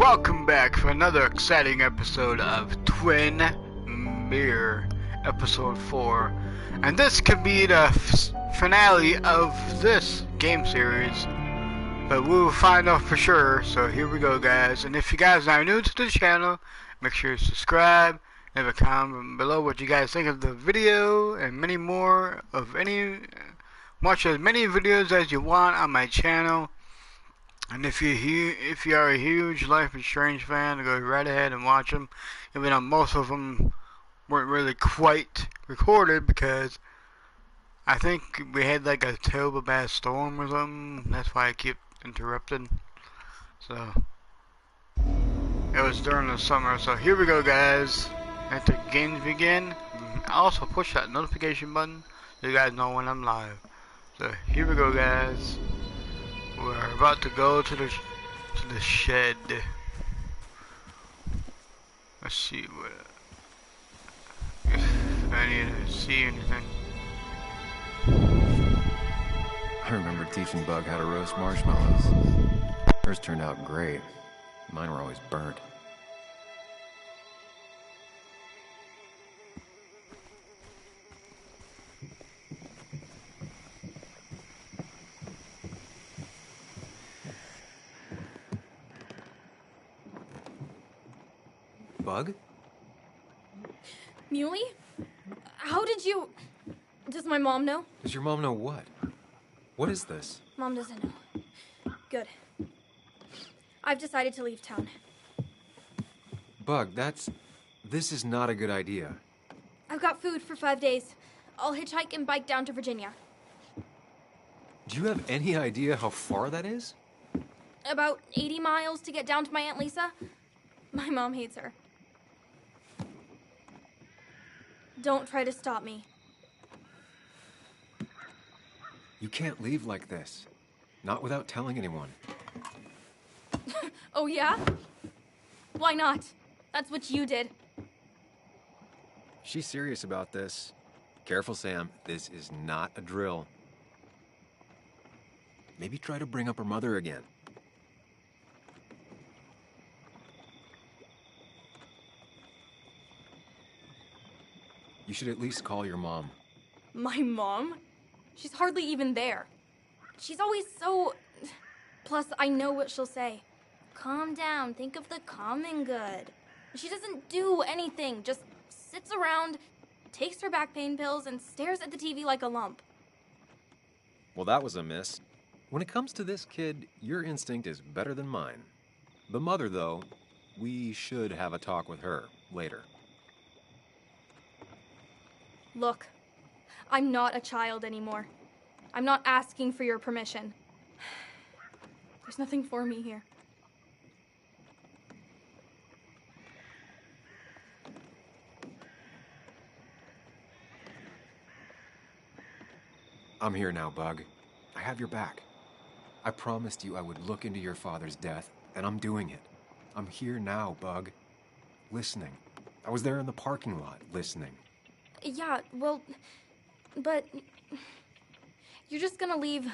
Welcome back for another exciting episode of Twin Mirror, episode 4. And this could be the finale of this game series, but we will find out for sure. So here we go, guys. And if you guys are new to the channel, make sure to subscribe, leave a comment below what you guys think of the video, and many more of watch as many videos as you want on my channel. And if you are a huge Life is Strange fan, go right ahead and watch them. Even though most of them weren't really quite recorded because I think we had like a terrible bad storm or something. That's why I keep interrupting. So it was during the summer. So here we go, guys. Let the games begin. Also push that notification button so you guys know when I'm live. So here we go, guys. We're about to go to the shed. Let's see if I need to see anything. I remember teaching Bug how to roast marshmallows. Hers turned out great. Mine were always burnt. Bug? Muley? How did you... Does my mom know? Does your mom know what? What is this? Mom doesn't know. Good. I've decided to leave town. Bug, this is not a good idea. I've got food for 5 days. I'll hitchhike and bike down to Virginia. Do you have any idea how far that is? About 80 miles to get down to my Aunt Lisa. My mom hates her. Don't try to stop me. You can't leave like this. Not without telling anyone. Oh, yeah? Why not? That's what you did. She's serious about this. Careful, Sam. This is not a drill. Maybe try to bring up her mother again. You should at least call your mom. My mom? She's hardly even there. She's always so... Plus, I know what she'll say. Calm down. Think of the common good. She doesn't do anything. Just sits around, takes her back pain pills, and stares at the TV like a lump. Well, that was a miss. When it comes to this kid, your instinct is better than mine. The mother, though, we should have a talk with her later. Look, I'm not a child anymore. I'm not asking for your permission. There's nothing for me here. I'm here now, Bug. I have your back. I promised you I would look into your father's death, and I'm doing it. I'm here now, Bug. Listening. I was there in the parking lot, listening. Yeah, well, but you're just gonna leave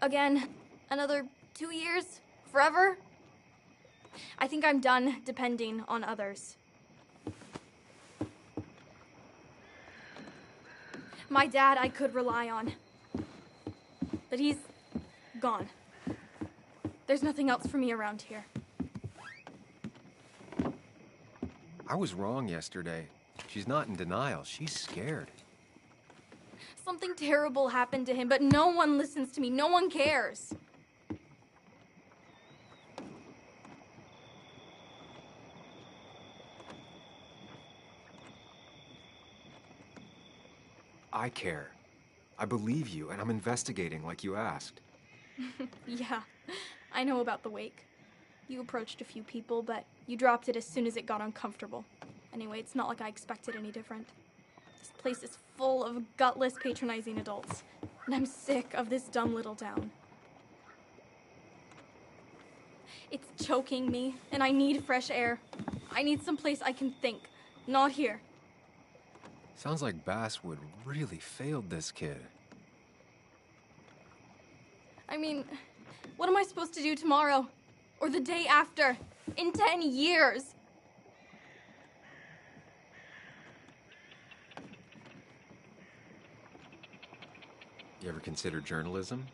again another 2 years? Forever? I think I'm done depending on others. My dad I could rely on, but he's gone. There's nothing else for me around here. I was wrong yesterday. She's not in denial. She's scared. Something terrible happened to him, but no one listens to me. No one cares. I care. I believe you, and I'm investigating like you asked. Yeah, I know about the wake. You approached a few people, but you dropped it as soon as it got uncomfortable. Anyway, it's not like I expected any different. This place is full of gutless, patronizing adults, and I'm sick of this dumb little town. It's choking me, and I need fresh air. I need someplace I can think, not here. Sounds like Basswood really failed this kid. I mean, what am I supposed to do tomorrow? Or the day after? in 10 years. You ever consider journalism?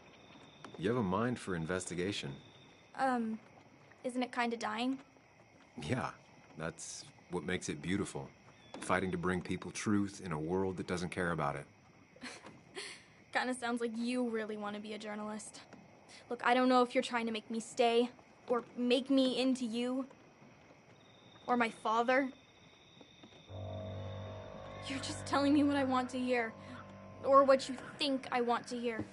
You have a mind for investigation. Isn't it kinda dying? Yeah, that's what makes it beautiful. Fighting to bring people truth in a world that doesn't care about it. Kinda sounds like you really want to be a journalist. Look, I don't know if you're trying to make me stay, or make me into you, or my father. You're just telling me what I want to hear, or what you think I want to hear.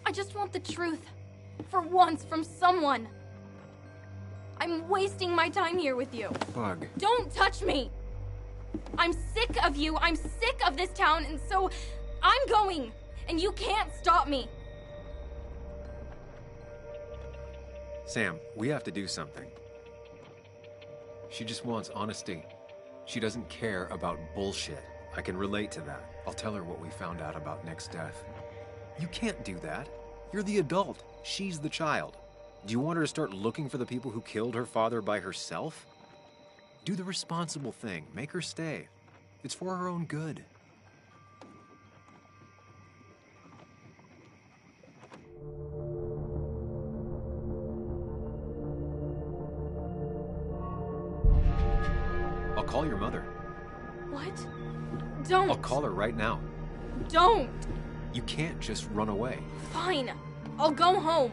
I just want the truth, for once, from someone. I'm wasting my time here with you. Bug. Don't touch me! I'm sick of you, I'm sick of this town, and so I'm going, and you can't stop me. Sam, we have to do something. She just wants honesty. She doesn't care about bullshit. I can relate to that. I'll tell her what we found out about Nick's death. You can't do that. You're the adult. She's the child. Do you want her to start looking for the people who killed her father by herself? Do the responsible thing. Make her stay. It's for her own good. I'll call your mother. What? Don't. I'll call her right now. Don't. You can't just run away. Fine. I'll go home.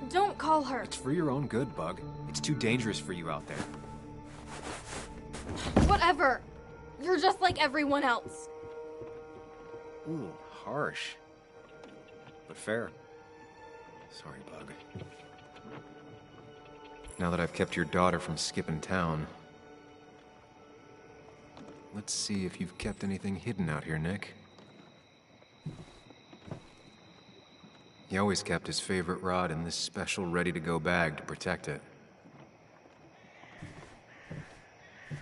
Don't call her. It's for your own good, Bug. It's too dangerous for you out there. Whatever. You're just like everyone else. Ooh, harsh. But fair. Sorry, Bug. Now that I've kept your daughter from skipping town, let's see if you've kept anything hidden out here, Nick. He always kept his favorite rod in this special ready-to-go bag to protect it.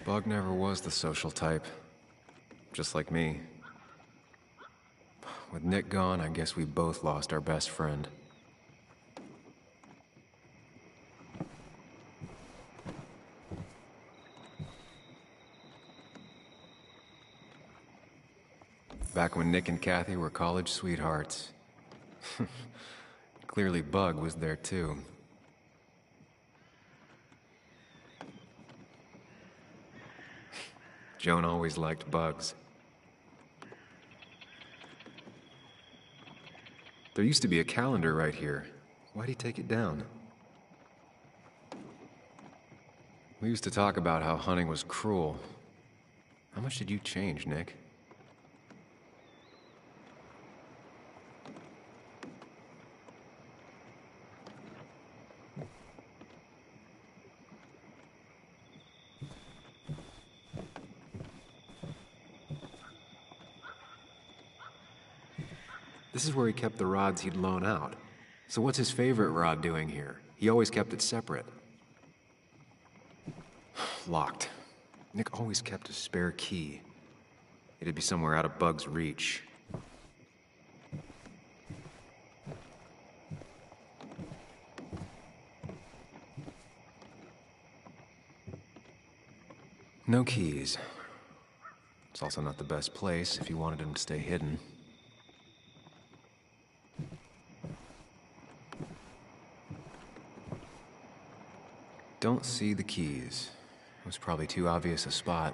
Bug never was the social type. Just like me. With Nick gone, I guess we both lost our best friend. Back when Nick and Kathy were college sweethearts. Clearly Bug was there too. Joan always liked bugs. There used to be a calendar right here. Why'd he take it down? We used to talk about how hunting was cruel. How much did you change, Nick? This is where he kept the rods he'd loan out. So what's his favorite rod doing here? He always kept it separate. Locked. Nick always kept a spare key. It'd be somewhere out of Bug's reach. No keys. It's also not the best place if you wanted him to stay hidden. Don't see the keys. It was probably too obvious a spot.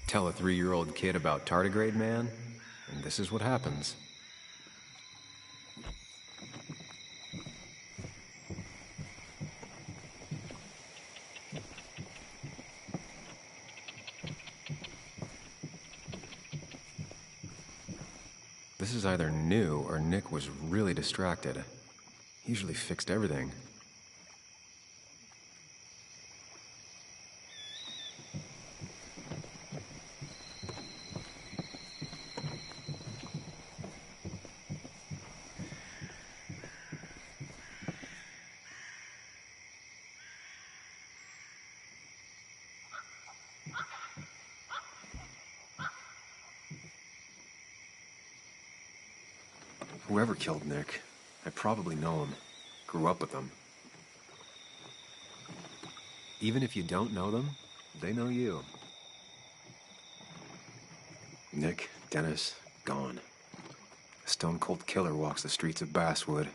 Tell a 3-year-old kid about tardigrade man, and this is what happens. This is either new or Nick was really distracted. He usually fixed everything. Whoever killed Nick, I probably know him. Grew up with them. Even if you don't know them, they know you. Nick, Dennis, gone. A stone-cold killer walks the streets of Basswood.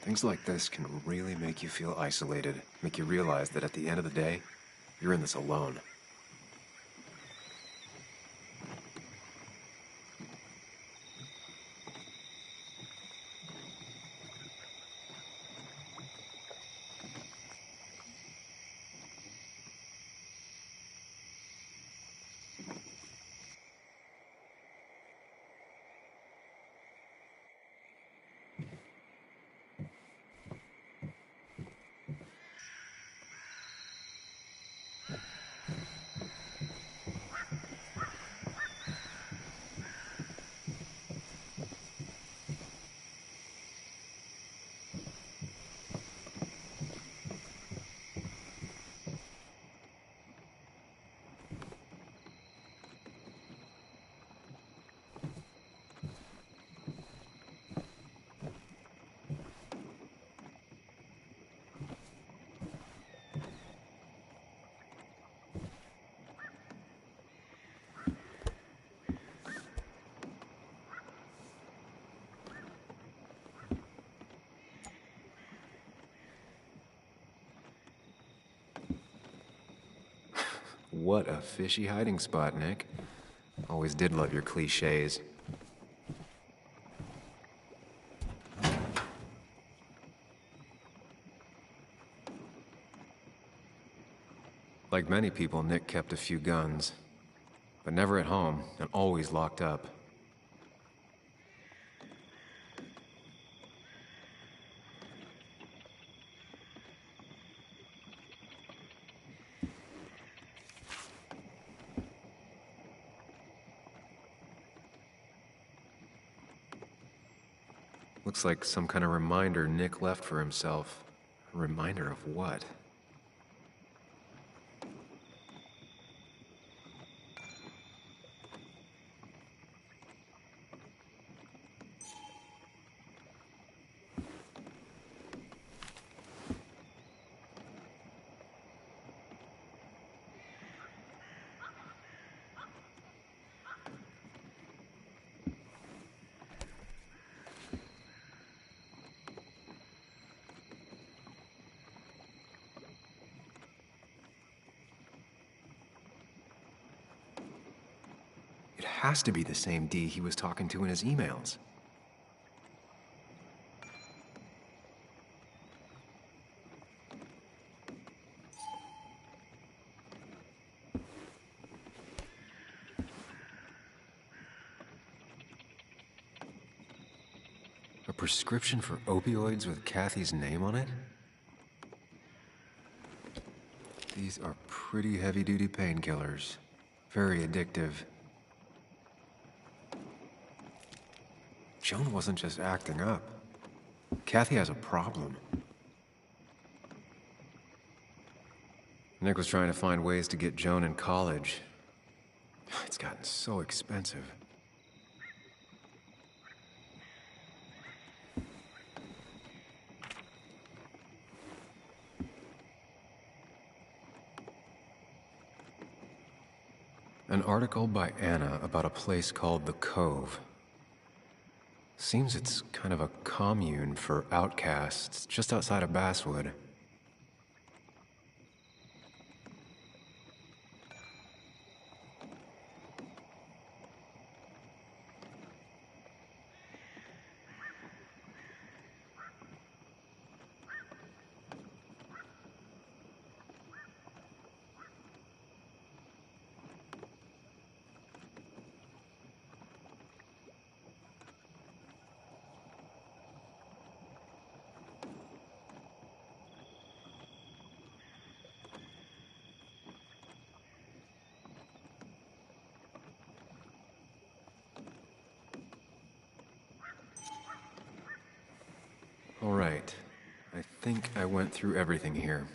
Things like this can really make you feel isolated, make you realize that at the end of the day, you're in this alone. What a fishy hiding spot, Nick. Always did love your cliches. Like many people, Nick kept a few guns, but never at home and always locked up. Looks like some kind of reminder Nick left for himself. A reminder of what? It has to be the same D he was talking to in his emails. A prescription for opioids with Kathy's name on it? These are pretty heavy-duty painkillers. Very addictive. Joan wasn't just acting up. Kathy has a problem. Nick was trying to find ways to get Joan in college. It's gotten so expensive. An article by Anna about a place called The Cove. Seems it's kind of a commune for outcasts just outside of Basswood. think I went through everything here.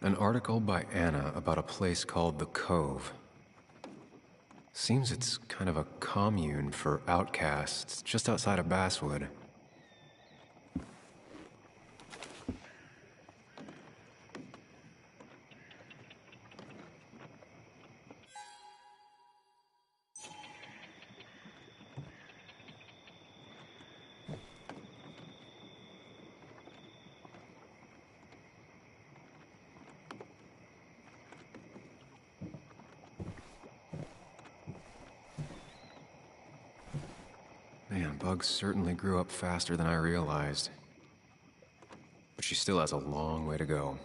An article by Anna about a place called The Cove. Seems it's kind of a commune for outcasts just outside of Basswood. Man, Bugs certainly grew up faster than I realized. But she still has a long way to go.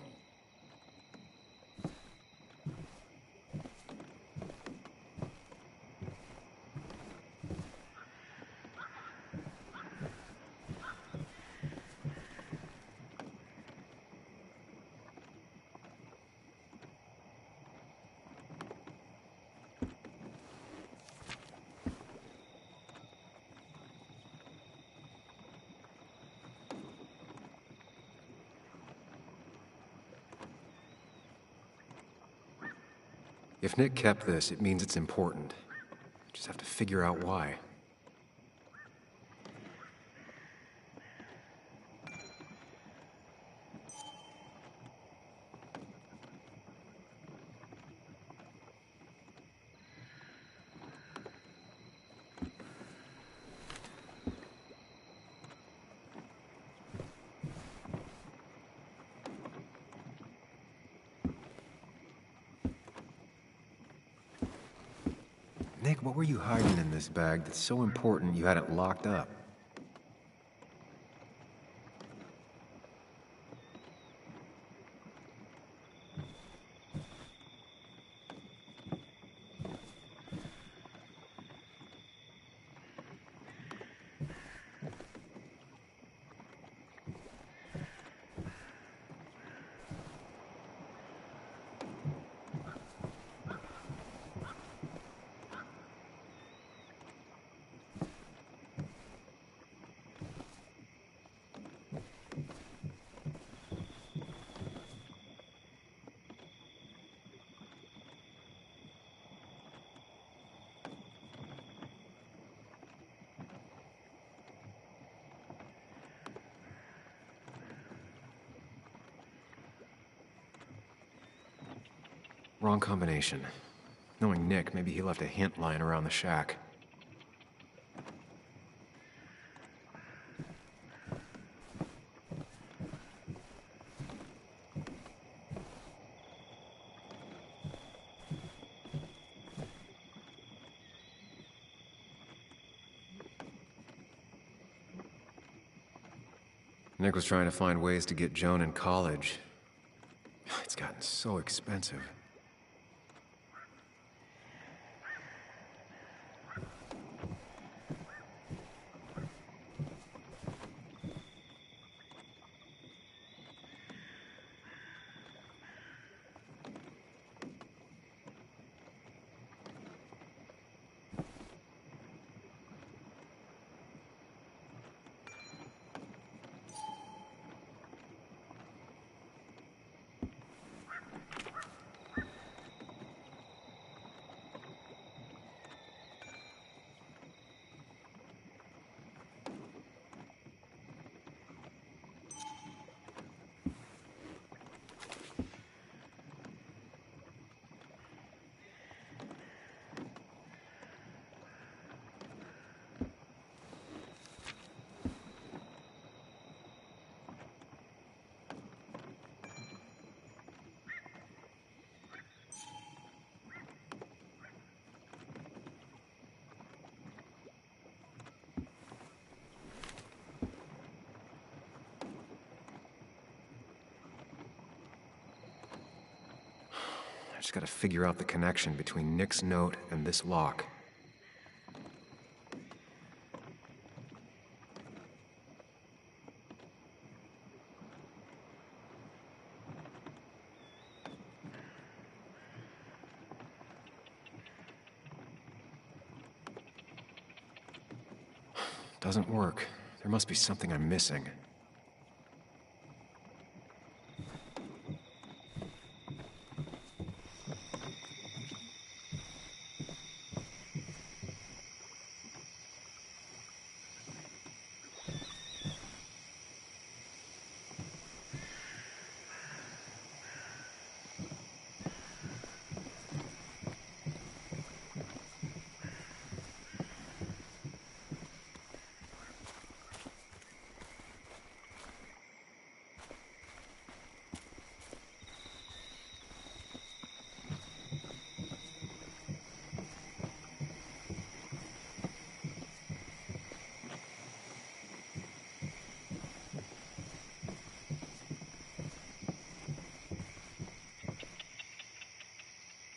If Nick kept this, it means it's important. Just have to figure out why. Nick, what were you hiding in this bag that's so important you had it locked up? Wrong combination. Knowing Nick, maybe he left a hint lying around the shack. Nick was trying to find ways to get Joan in college. It's gotten so expensive. just gotta figure out the connection between Nick's note and this lock. Doesn't work. There must be something I'm missing.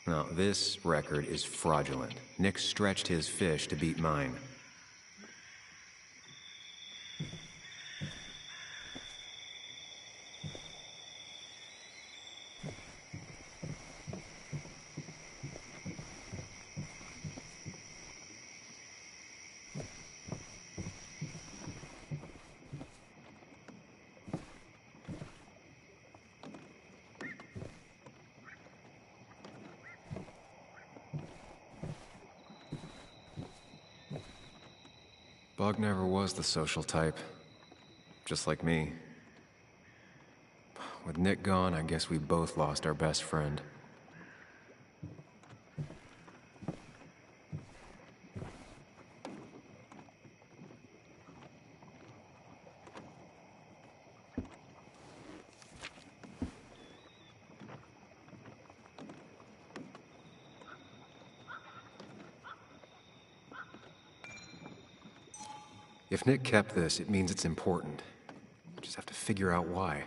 Now, this record is fraudulent. Nick stretched his fish to beat mine. Bug never was the social type. Just like me. With Nick gone, I guess we both lost our best friend. If Nick kept this, it means it's important. Just have to figure out why.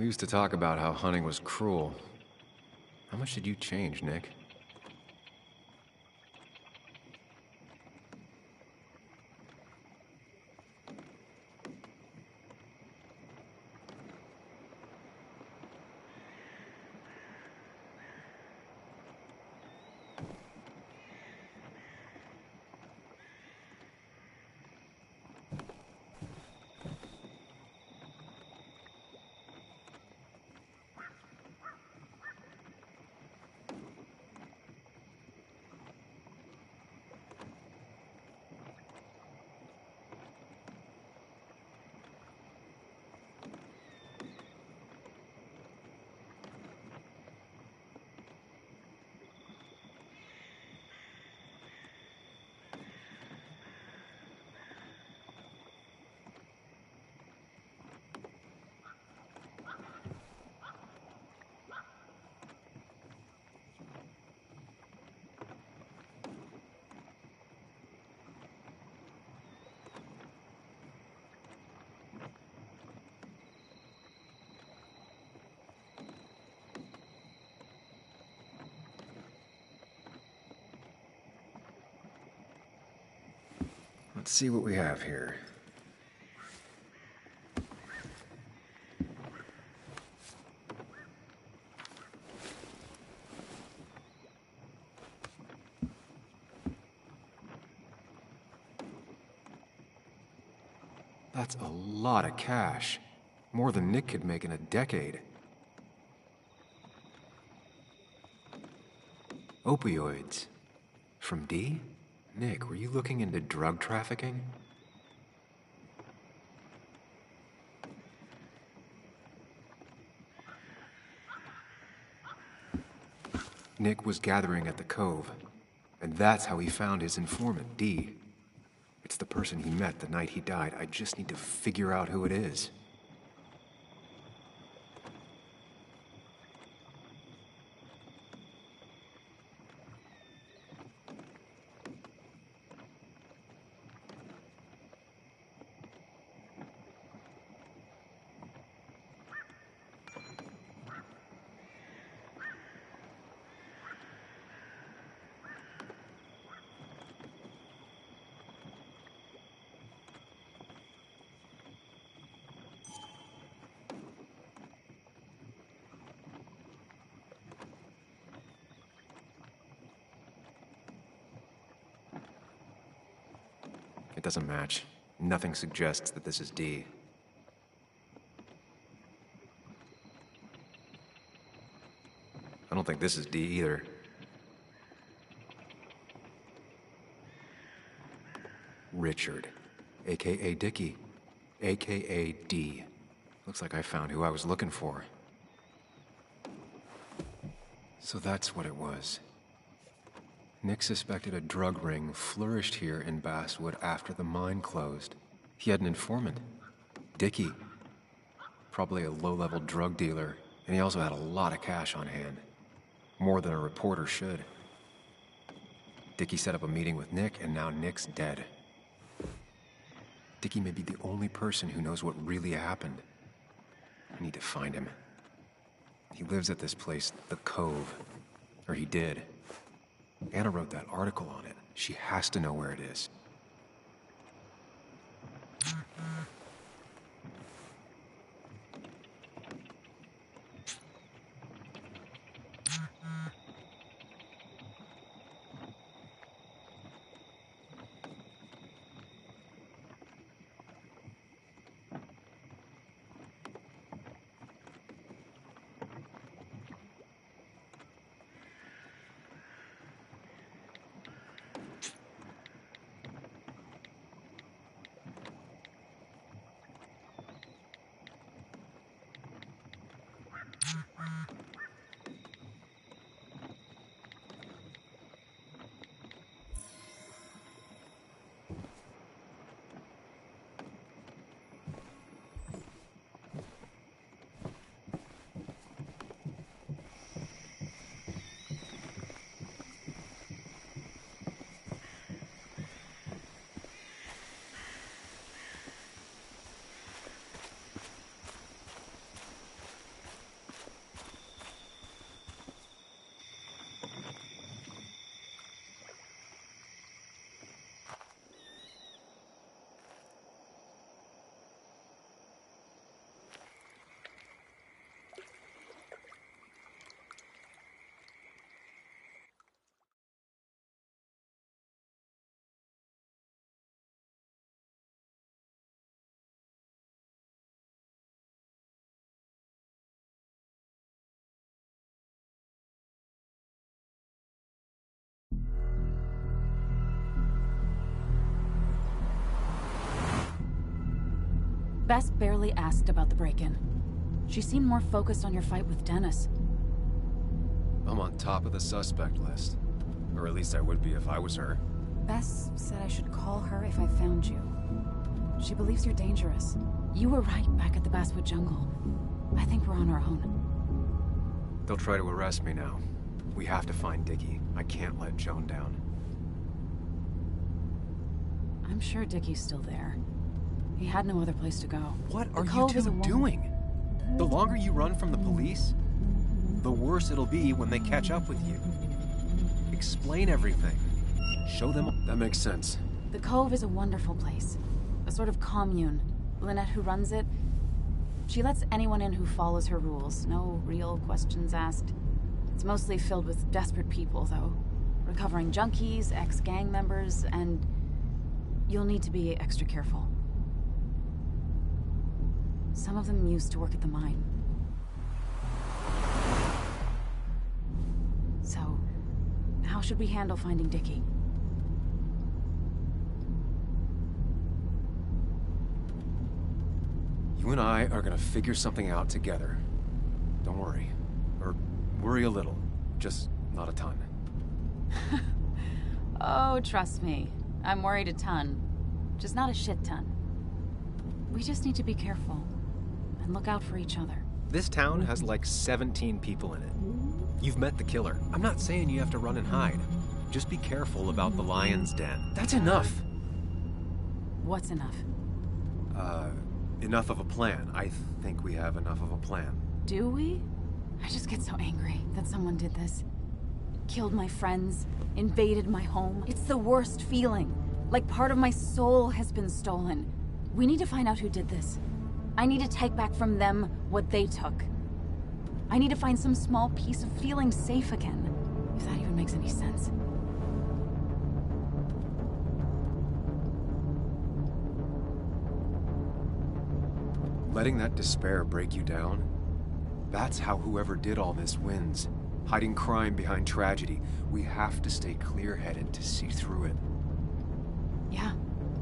We used to talk about how hunting was cruel. How much did you change, Nick? Let's see what we have here. That's a lot of cash. More than Nick could make in a decade. Opioids. From Dee? Nick, were you looking into drug trafficking? Nick was gathering at the Cove, and that's how he found his informant, Dee. It's the person he met the night he died. I just need to figure out who it is. It doesn't match. Nothing suggests that this is Dee. I don't think this is Dee either. Richard, aka Dickie, aka Dee. Looks like I found who I was looking for. So that's what it was. Nick suspected a drug ring flourished here in Basswood after the mine closed. He had an informant, Dickie. Probably a low-level drug dealer, and he also had a lot of cash on hand. More than a reporter should. Dickie set up a meeting with Nick, and now Nick's dead. Dickie may be the only person who knows what really happened. I need to find him. He lives at this place, the Cove. Or he did. Anna wrote that article on it. She has to know where it is. Bess barely asked about the break-in. She seemed more focused on your fight with Dennis. I'm on top of the suspect list. Or at least I would be if I was her. Bess said I should call her if I found you. She believes you're dangerous. You were right back at the Basswood Jungle. I think we're on our own. They'll try to arrest me now. We have to find Dickie. I can't let Joan down. I'm sure Dickie's still there. He had no other place to go. What are you two doing? The longer you run from the police, the worse it'll be when they catch up with you. Explain everything. Show them... That makes sense. The Cove is a wonderful place. A sort of commune. Lynette, who runs it, she lets anyone in who follows her rules. No real questions asked. It's mostly filled with desperate people, though. Recovering junkies, ex-gang members, and you'll need to be extra careful. Some of them used to work at the mine. So, how should we handle finding Dickie? You and I are gonna figure something out together. Don't worry. Or worry a little. Just not a ton. Oh, trust me. I'm worried a ton. Just not a shit ton. We just need to be careful. And look out for each other. This town has like 17 people in it. You've met the killer. I'm not saying you have to run and hide. Just be careful about the lion's den. That's enough. What's enough? Enough of a plan. I think we have enough of a plan. Do we? I just get so angry that someone did this. Killed my friends, invaded my home. It's the worst feeling. Like part of my soul has been stolen. We need to find out who did this. I need to take back from them what they took. I need to find some small piece of feeling safe again. If that even makes any sense. Letting that despair break you down? That's how whoever did all this wins. Hiding crime behind tragedy. We have to stay clear-headed to see through it. Yeah,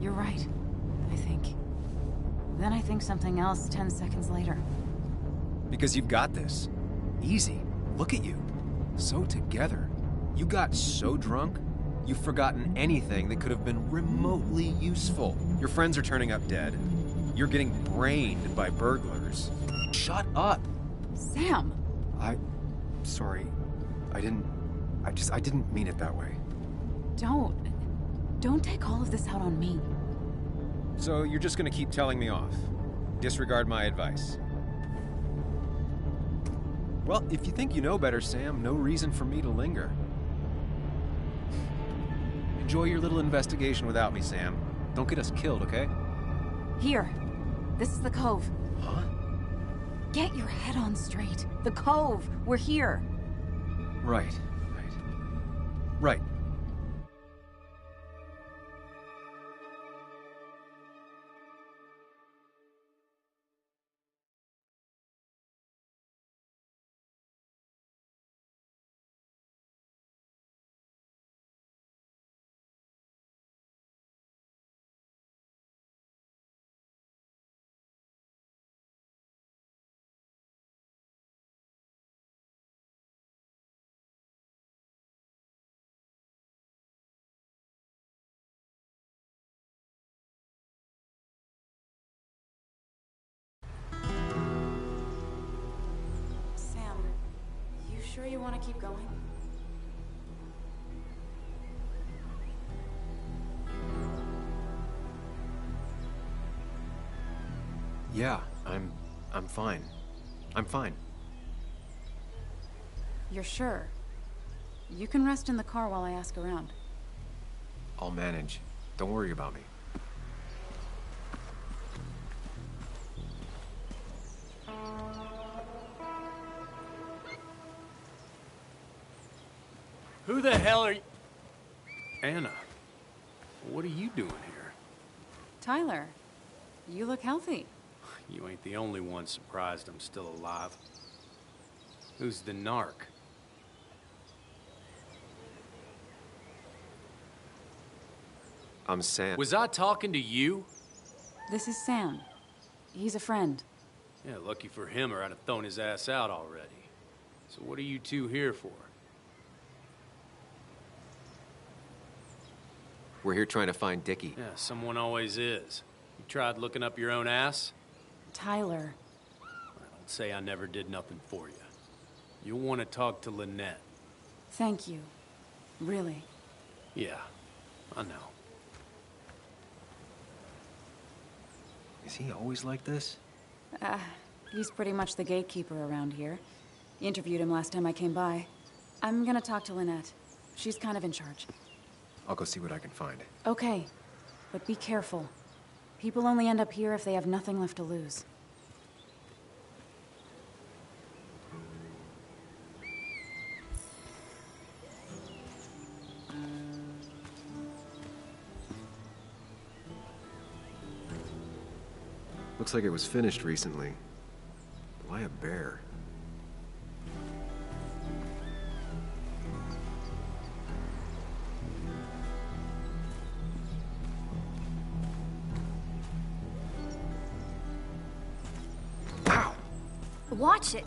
you're right. I think. Then I think something else 10 seconds later. Because you've got this. Easy. Look at you. So together. You got so drunk, you've forgotten anything that could have been remotely useful. Your friends are turning up dead. You're getting brained by burglars. Shut up! Sam! Sorry. I didn't mean it that way. Don't take all of this out on me. So you're just gonna keep telling me off? Disregard my advice? Well, if you think you know better, Sam, no reason for me to linger. Enjoy your little investigation without me, Sam. Don't get us killed, okay? Here. This is the Cove. Huh? Get your head on straight. The Cove. We're here. Right. Right. Sam, you sure you want to keep going? Yeah, I'm fine. I'm fine. You're sure? You can rest in the car while I ask around. I'll manage. Don't worry about me. Who the hell are you? Anna, what are you doing here? Tyler, you look healthy. You ain't the only one surprised I'm still alive. Who's the narc? I'm Sam. Was I talking to you? This is Sam. He's a friend. Yeah, lucky for him or I'd have thrown his ass out already. So what are you two here for? We're here trying to find Dickie. Yeah, someone always is. You tried looking up your own ass? Tyler. Don't say I never did nothing for you. You'll want to talk to Lynette. Thank you. Really. Yeah, I know. Is he always like this? He's pretty much the gatekeeper around here. Interviewed him last time I came by. I'm gonna talk to Lynette. She's kind of in charge. I'll go see what I can find. Okay. But be careful. People only end up here if they have nothing left to lose. Looks like it was finished recently. Why a bear? Ow! Watch it.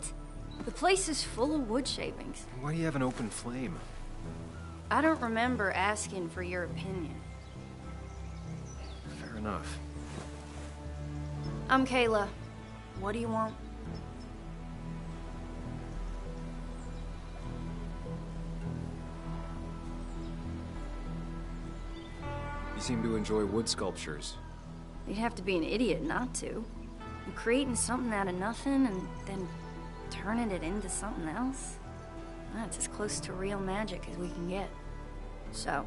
The place is full of wood shavings. Why do you have an open flame? I don't remember asking for your opinion. Fair enough. I'm Kayla. What do you want? You seem to enjoy wood sculptures. You'd have to be an idiot not to. You're creating something out of nothing and then turning it into something else. That's as close to real magic as we can get. So,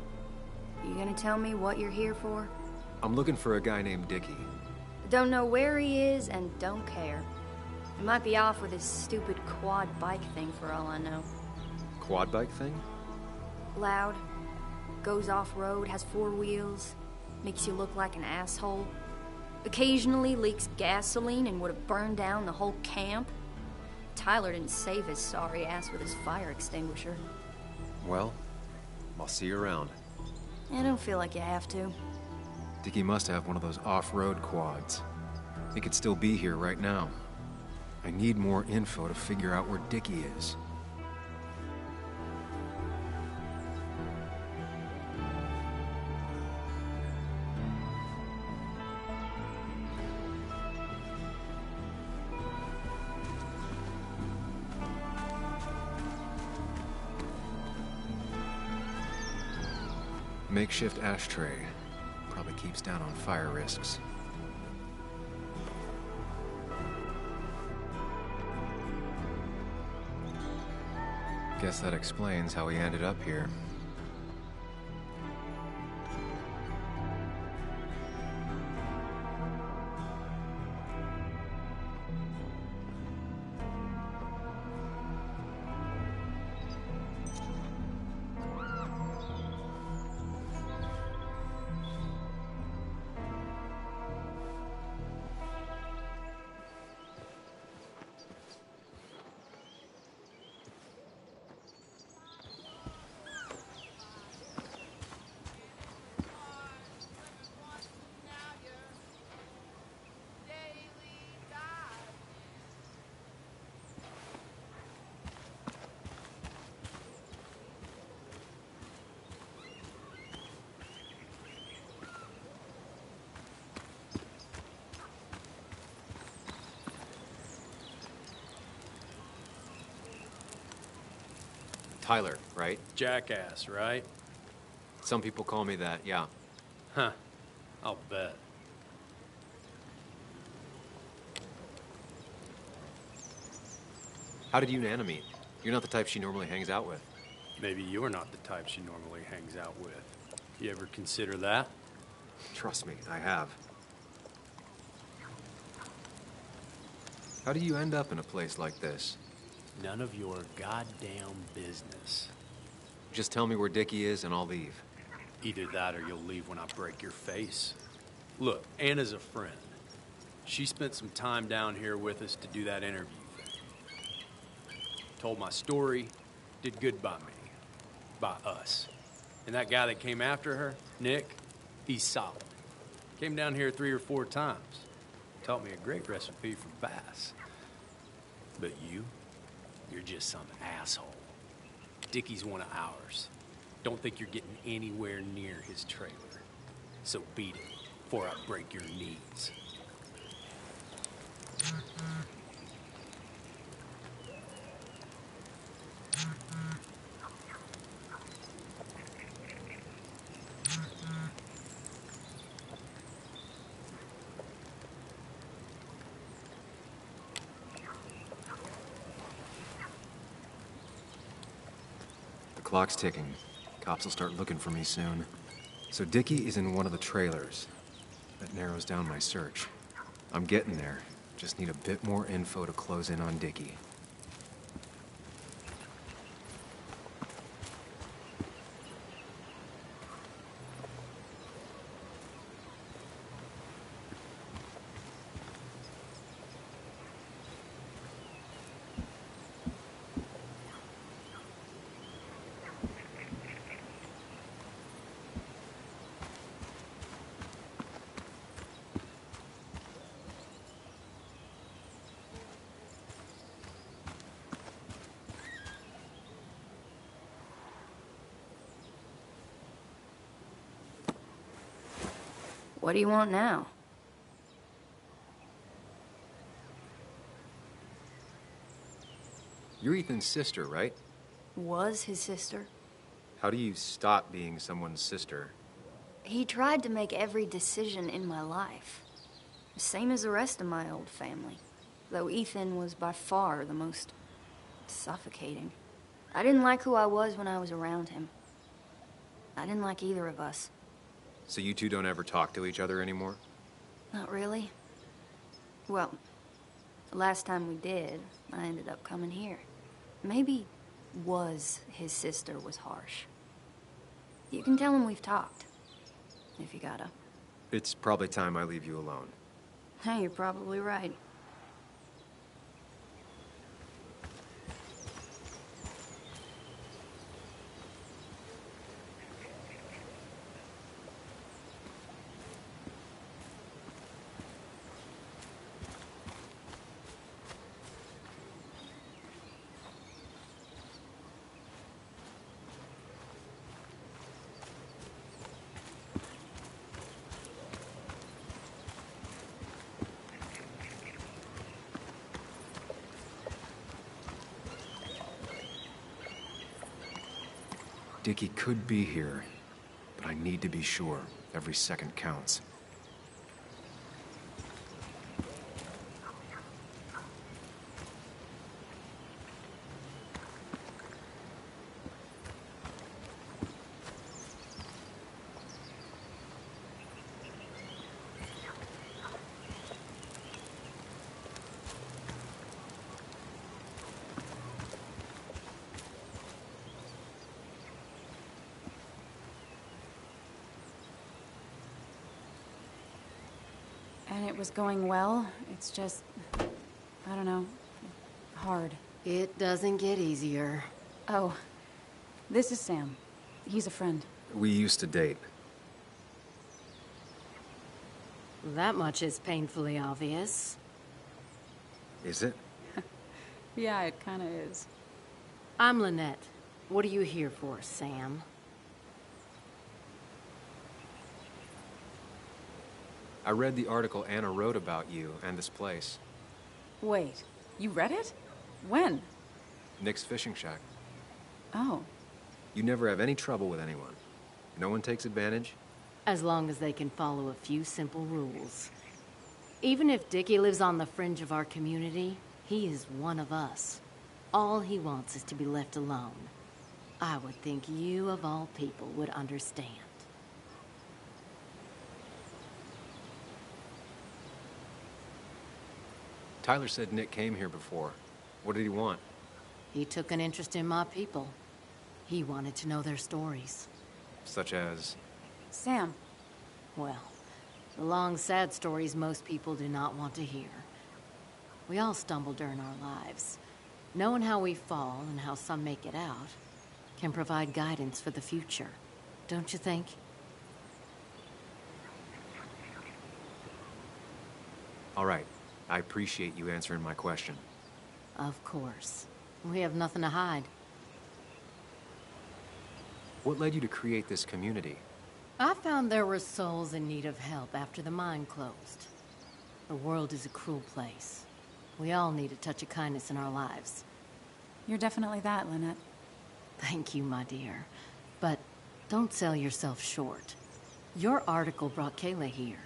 you gonna tell me what you're here for? I'm looking for a guy named Dickie. Don't know where he is and don't care. He might be off with his stupid quad bike thing for all I know. Quad bike thing? Loud, goes off-road, has 4 wheels, makes you look like an asshole. Occasionally leaks gasoline and would have burned down the whole camp. Tyler didn't save his sorry ass with his fire extinguisher. Well, I'll see you around. I don't feel like you have to. Dickie must have one of those off-road quads. He could still be here right now. I need more info to figure out where Dickie is. Makeshift ashtray. Probably keeps down on fire risks. Guess that explains how he ended up here. Tyler, right? Jackass, right? Some people call me that, yeah. Huh. I'll bet. How did you and Anna meet? You're not the type she normally hangs out with. Maybe you're not the type she normally hangs out with. You ever consider that? Trust me, I have. How do you end up in a place like this? None of your goddamn business. Just tell me where Dickie is and I'll leave. Either that or you'll leave when I break your face. Look, Anna's a friend. She spent some time down here with us to do that interview thing. Told my story, did good by me. By us. And that guy that came after her, Nick, he's solid. Came down here 3 or 4 times. Taught me a great recipe for bass. But you're just some asshole. Dickie's one of ours. Don't think you're getting anywhere near his trailer. So beat it before I break your knees. The clock's ticking. Cops will start looking for me soon. So Dickie is in one of the trailers. That narrows down my search. I'm getting there. Just need a bit more info to close in on Dickie. What do you want now? You're Ethan's sister, right? Was his sister. How do you stop being someone's sister? He tried to make every decision in my life. Same as the rest of my old family. Though Ethan was by far the most suffocating. I didn't like who I was when I was around him. I didn't like either of us. So you two don't ever talk to each other anymore? Not really. Well, the last time we did, I ended up coming here. Maybe was his sister was harsh. You can tell him we've talked, if you gotta. It's probably time I leave you alone. Hey, you're probably right. Dickie could be here, but I need to be sure. Every second counts. And it was going well. It's just, I don't know, hard. It doesn't get easier. Oh, this is Sam. He's a friend. We used to date. That much is painfully obvious. Is it? Yeah, it kind of is. I'm Lynette. What are you here for, Sam? I read the article Anna wrote about you and this place. Wait, you read it? When? Nick's Fishing Shack. Oh. You never have any trouble with anyone. No one takes advantage. As long as they can follow a few simple rules. Even if Dickie lives on the fringe of our community, he is one of us. All he wants is to be left alone. I would think you, of all people, would understand. Tyler said Nick came here before. What did he want? He took an interest in my people. He wanted to know their stories. Such as? Sam. Well, the long, sad stories most people do not want to hear. We all stumble during our lives. Knowing how we fall and how some make it out can provide guidance for the future, don't you think? All right. I appreciate you answering my question. Of course. We have nothing to hide. What led you to create this community? I found there were souls in need of help after the mine closed. The world is a cruel place. We all need a touch of kindness in our lives. You're definitely that, Lynette. Thank you, my dear. But don't sell yourself short. Your article brought Kayla here,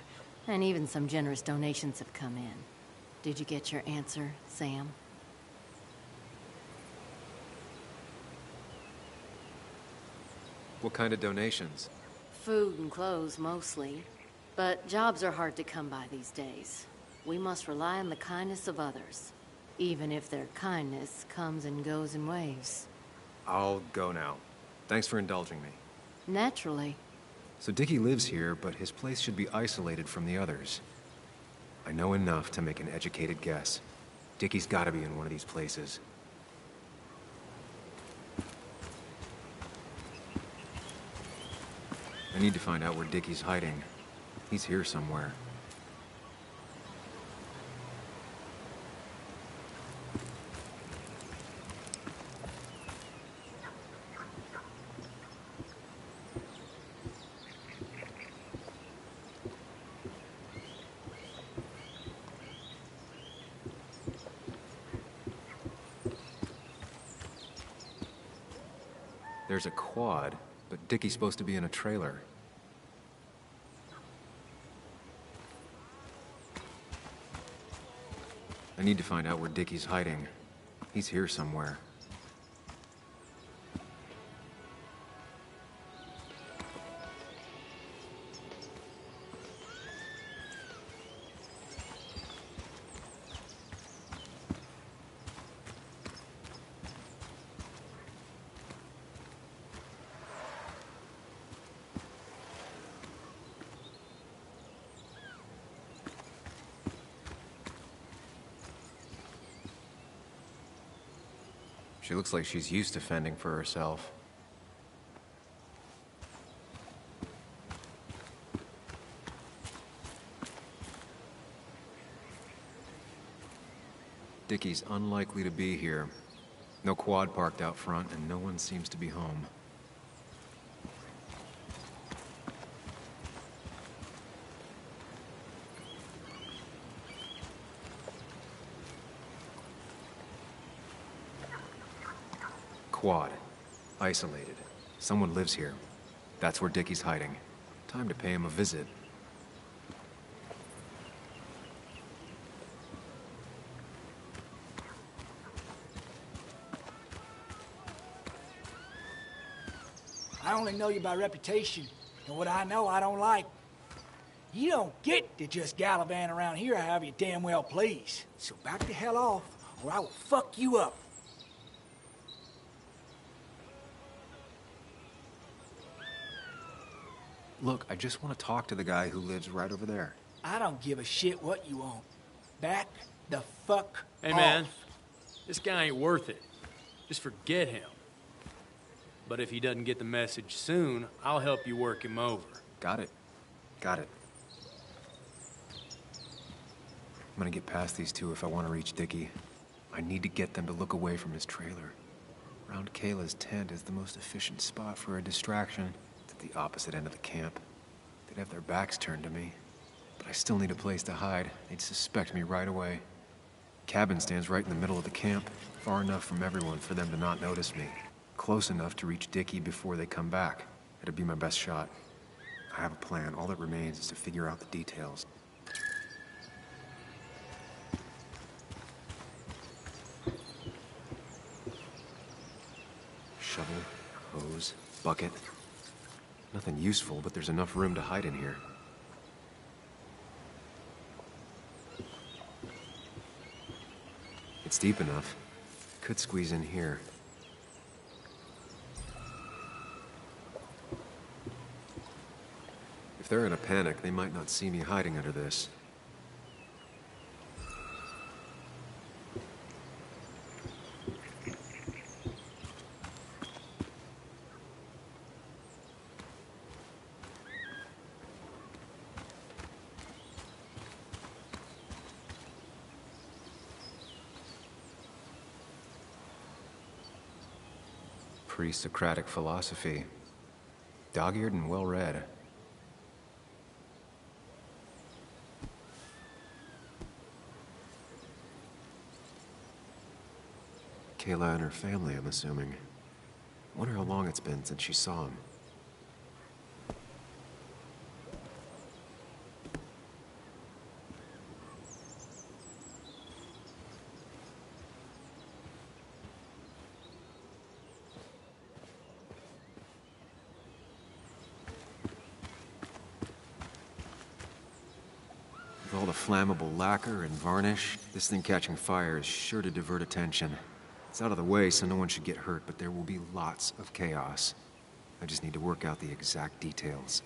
and even some generous donations have come in. Did you get your answer, Sam? What kind of donations? Food and clothes, mostly. But jobs are hard to come by these days. We must rely on the kindness of others, even if their kindness comes and goes in waves. I'll go now. Thanks for indulging me. Naturally. So Dickie lives here, but his place should be isolated from the others. I know enough to make an educated guess. Dickie's gotta be in one of these places. I need to find out where Dickie's hiding. He's here somewhere. There's a quad, but Dickie's supposed to be in a trailer. I need to find out where Dickie's hiding. He's here somewhere. She looks like she's used to fending for herself. Dickie's unlikely to be here. No quad parked out front, and no one seems to be home. Quad. Isolated. Someone lives here. That's where Dickie's hiding. Time to pay him a visit. I only know you by reputation, and what I know I don't like. You don't get to just gallivant around here however you damn well please. So back the hell off, or I will fuck you up. Look, I just want to talk to the guy who lives right over there. I don't give a shit what you want. Back the fuck Hey, off. man. This guy ain't worth it. Just forget him. But if he doesn't get the message soon, I'll help you work him over. Got it. Got it. I'm gonna get past these two if I want to reach Dickie. I need to get them to look away from his trailer. Round Kayla's tent is the most efficient spot for a distraction. It's at the opposite end of the camp. They'd have their backs turned to me. But I still need a place to hide. They'd suspect me right away. Cabin stands right in the middle of the camp, far enough from everyone for them to not notice me. Close enough to reach Dickie before they come back. It'd be my best shot. I have a plan. All that remains is to figure out the details. Shovel, hose, bucket. Nothing useful, but there's enough room to hide in here. It's deep enough. Could squeeze in here. If they're in a panic, they might not see me hiding under this. Pre-Socratic philosophy. Dog-eared and well-read. Kayla and her family, I'm assuming. Wonder how long it's been since she saw him. all the flammable lacquer and varnish, this thing catching fire is sure to divert attention. It's out of the way, so no one should get hurt, but there will be lots of chaos. I just need to work out the exact details.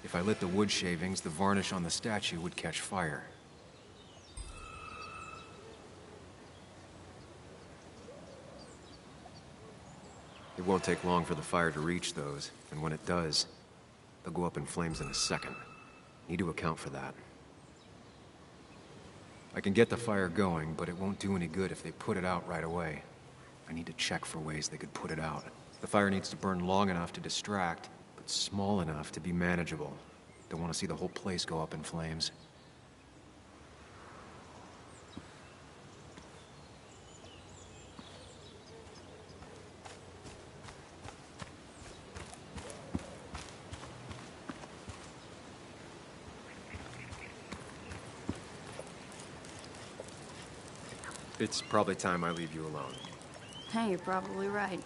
If I lit the wood shavings, the varnish on the statue would catch fire. It won't take long for the fire to reach those, and when it does, they'll go up in flames in a second. Need to account for that. I can get the fire going, but it won't do any good if they put it out right away. I need to check for ways they could put it out. The fire needs to burn long enough to distract, but small enough to be manageable. Don't want to see the whole place go up in flames. It's probably time I leave you alone. Hey, you're probably right.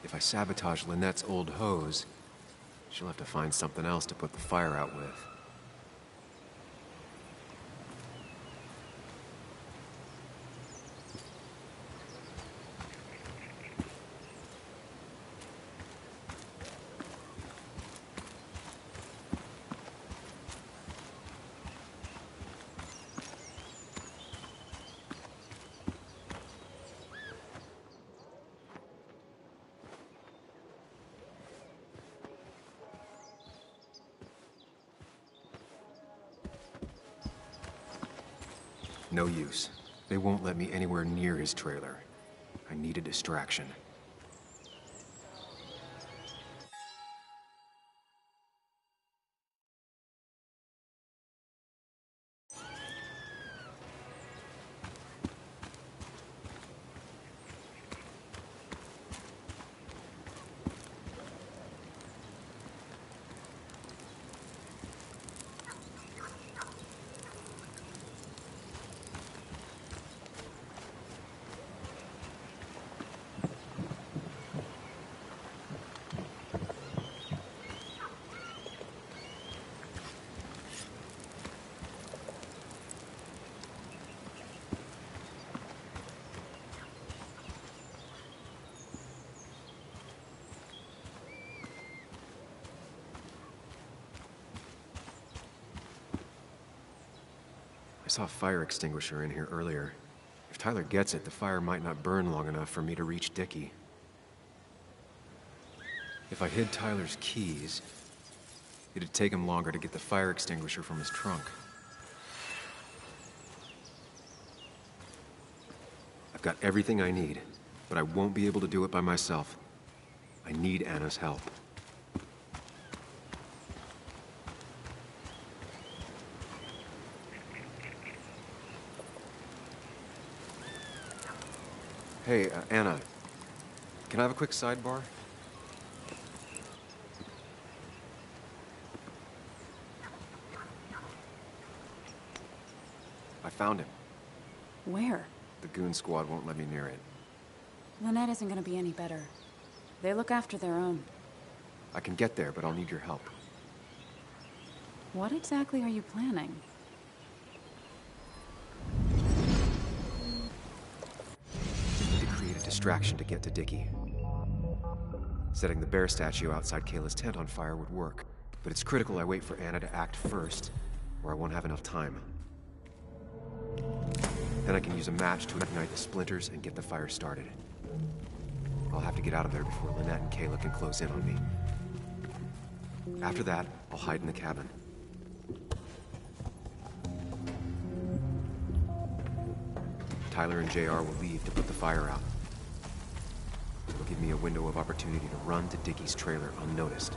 If I sabotage Lynette's old hose, she'll have to find something else to put the fire out with. No use. They won't let me anywhere near his trailer. I need a distraction. I saw a fire extinguisher in here earlier. If Tyler gets it, the fire might not burn long enough for me to reach Dickie. If I hid Tyler's keys, it'd take him longer to get the fire extinguisher from his trunk. I've got everything I need, but I won't be able to do it by myself. I need Anna's help. Hey, Anna, can I have a quick sidebar? I found him. Where? The goon squad won't let me near it. Lynette isn't gonna be any better. They look after their own. I can get there, but I'll need your help. What exactly are you planning? To create a distraction to get to Dickie. Setting the bear statue outside Kayla's tent on fire would work, but it's critical I wait for Anna to act first, or I won't have enough time. Then I can use a match to ignite the splinters and get the fire started. I'll have to get out of there before Lynette and Kayla can close in on me. After that, I'll hide in the cabin. Tyler and JR will leave to put the fire out. It'll give me a window of opportunity to run to Dickie's trailer unnoticed.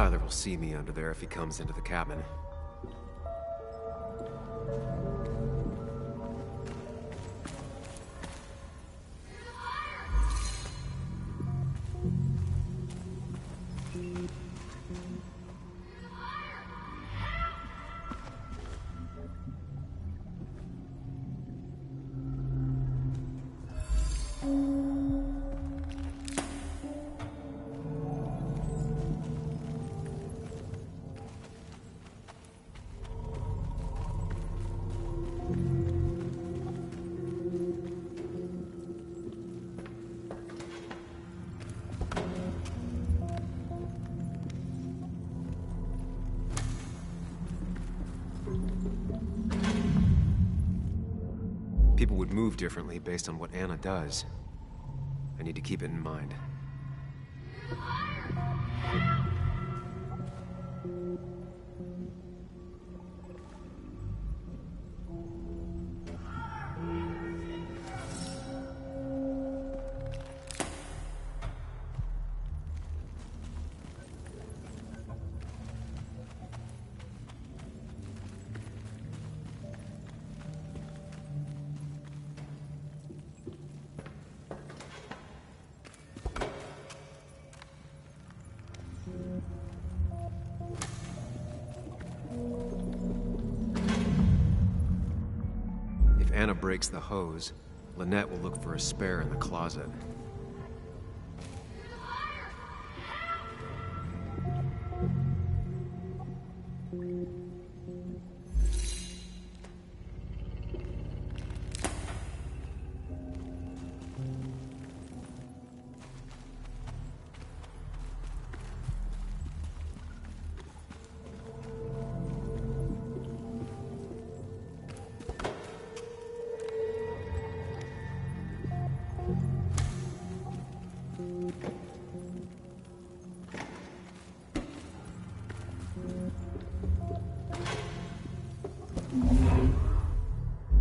Tyler will see me under there if he comes into the cabin. People would move differently based on what Anna does. I need to keep it in mind. If Anna breaks the hose, Lynette will look for a spare in the closet.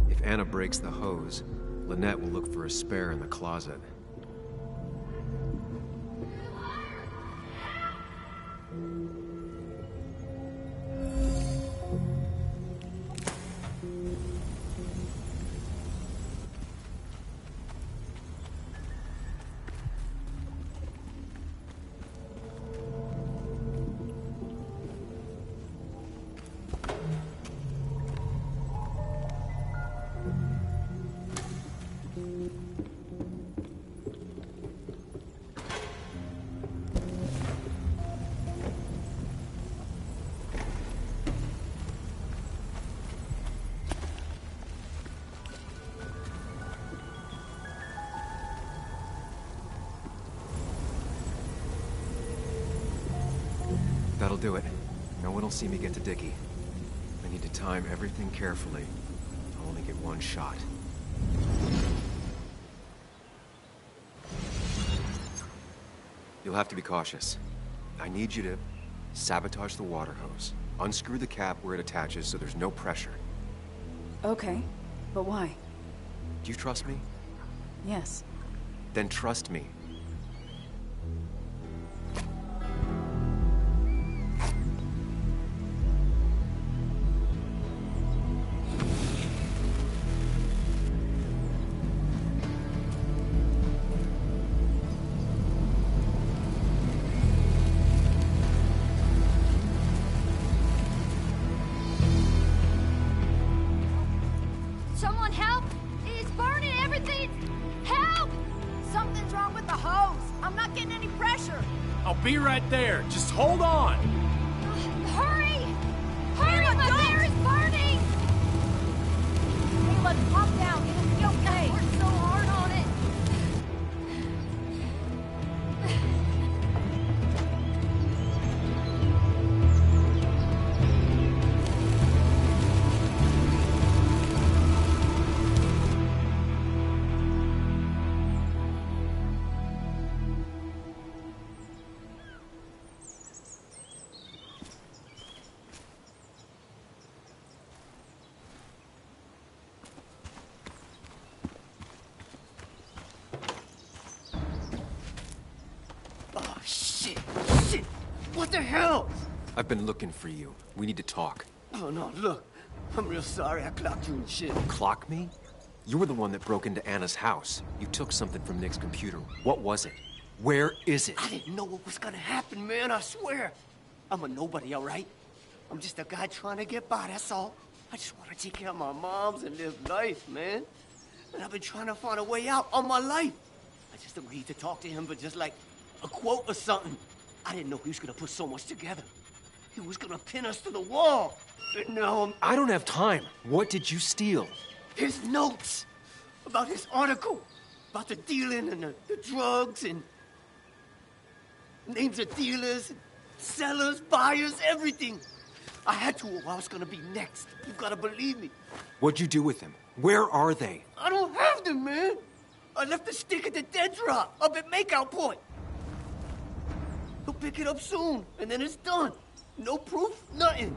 If Anna breaks the hose, Lynette will look for a spare in the closet. That'll do it. No one will see me get to Dickie. I need to time everything carefully. I'll only get one shot. You'll have to be cautious. I need you to sabotage the water hose. Unscrew the cap where it attaches so there's no pressure. Okay, but why? Do you trust me? Yes. Then trust me. Someone help! It's burning everything! Help! Something's wrong with the hose. I'm not getting any pressure. I'll be right there. Just hold on. Hurry! Hurry! My bear is burning! Hey, let's calm down. It'll be okay. I worked so hard on it. Oh, shit! Shit! What the hell? I've been looking for you. We need to talk. Oh, no, look. I'm real sorry I clocked you and shit. Clock me? You were the one that broke into Anna's house. You took something from Nick's computer. What was it? Where is it? I didn't know what was gonna happen, man, I swear. I'm a nobody, all right? I'm just a guy trying to get by, that's all. I just want to take care of my moms and live life, man. And I've been trying to find a way out all my life. I just agreed to talk to him for just like a quote or something. I didn't know he was gonna put so much together. He was gonna pin us to the wall. And now I don't have time. What did you steal? his notes about his article, about the dealing and the drugs and names of dealers, sellers, buyers, everything. I had to, or I was gonna be next. You gotta believe me. What'd you do with them? Where are they? I don't have them, man. I left the stick at the dead drop up at Makeout Point. He'll pick it up soon, and then it's done. No proof, nothing.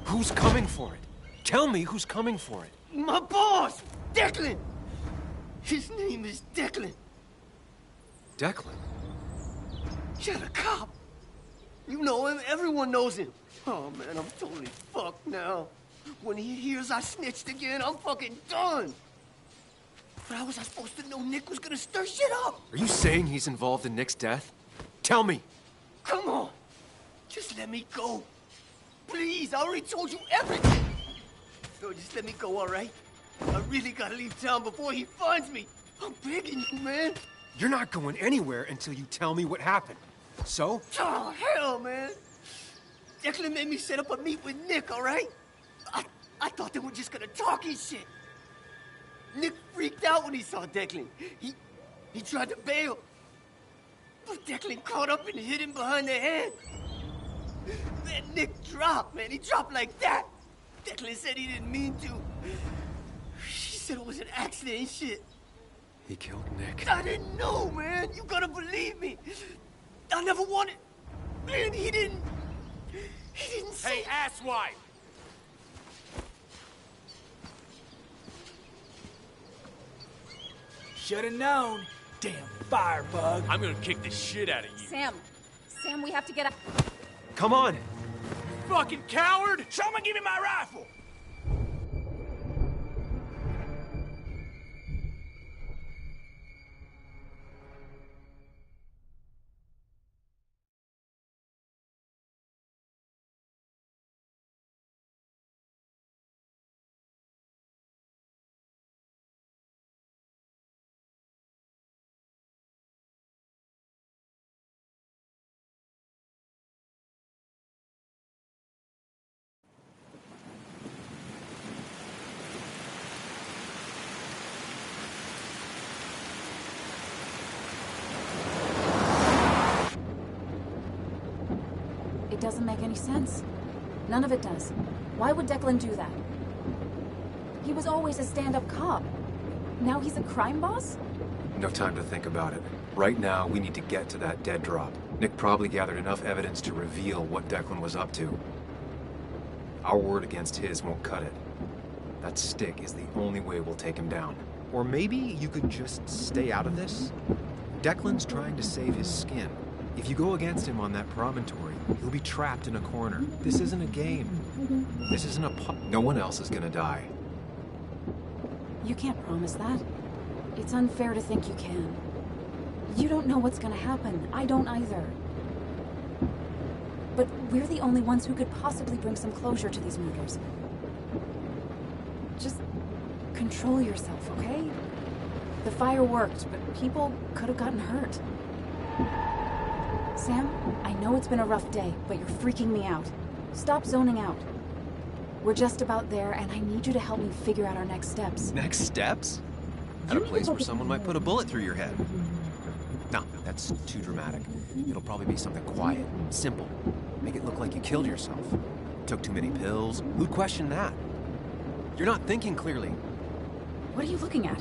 Who's coming for it? Tell me who's coming for it. My boss, Declan. His name is Declan. Declan? Yeah, the cop. You know him, everyone knows him. Oh, man, I'm totally fucked now. When he hears I snitched again, I'm fucking done. But how was I supposed to know Nick was gonna stir shit up? Are you saying he's involved in Nick's death? Tell me. Come on. Just let me go. Please, I already told you everything. So just let me go, all right? I really gotta leave town before he finds me. I'm begging you, man. You're not going anywhere until you tell me what happened. So? Oh, hell, man. Declan made me set up a meet with Nick, all right? I thought they were just gonna talk his shit. Nick freaked out when he saw Declan. He tried to bail. But Declan caught up and hit him behind the head. Then Nick dropped, man. He dropped like that. Declan said he didn't mean to. She said it was an accident and shit. He killed Nick. I didn't know, man. You gotta believe me. I never wanted... Man, he didn't say... Hey, asswipe! Should've known. Damn firebug. I'm gonna kick the shit out of you. Sam, we have to get up. Come on! Fucking coward! Someone give me my rifle. It doesn't make any sense. None of it does. Why would Declan do that? He was always a stand-up cop. Now he's a crime boss? No time to think about it. Right now, we need to get to that dead drop. Nick probably gathered enough evidence to reveal what Declan was up to. Our word against his won't cut it. That stick is the only way we'll take him down. Or maybe you could just stay out of this? Declan's trying to save his skin. If you go against him on that promontory, he'll be trapped in a corner. This isn't a game. This isn't a no one else is gonna die. You can't promise that. It's unfair to think you can. You don't know what's gonna happen. I don't either. But we're the only ones who could possibly bring some closure to these murders. Just control yourself, okay? The fire worked, but people could have gotten hurt. Sam, I know it's been a rough day, but you're freaking me out. Stop zoning out. We're just about there, and I need you to help me figure out our next steps. Next steps? At a place where someone might put a bullet through your head. No, that's too dramatic. It'll probably be something quiet, simple. Make it look like you killed yourself. Took too many pills. Who'd question that? You're not thinking clearly. What are you looking at?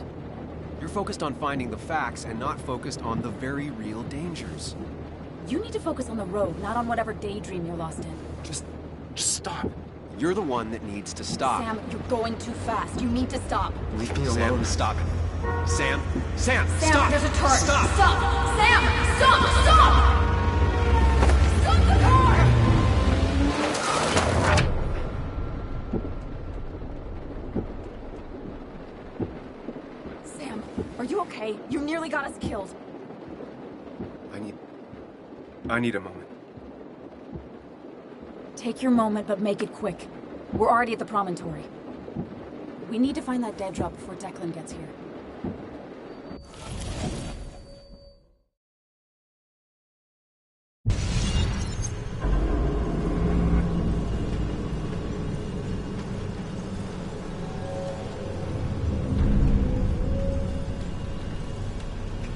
You're focused on finding the facts and not focused on the very real dangers. You need to focus on the road, not on whatever daydream you're lost in. Just stop. You're the one that needs to stop. Sam, you're going too fast. You need to stop. Leave me alone. Stop it. Sam, Sam, stop. There's a turn. Stop. Stop. Sam, stop. Stop the car! Are you okay? You nearly got us killed. I need a moment. Take your moment, but make it quick. We're already at the promontory. We need to find that dead drop before Declan gets here.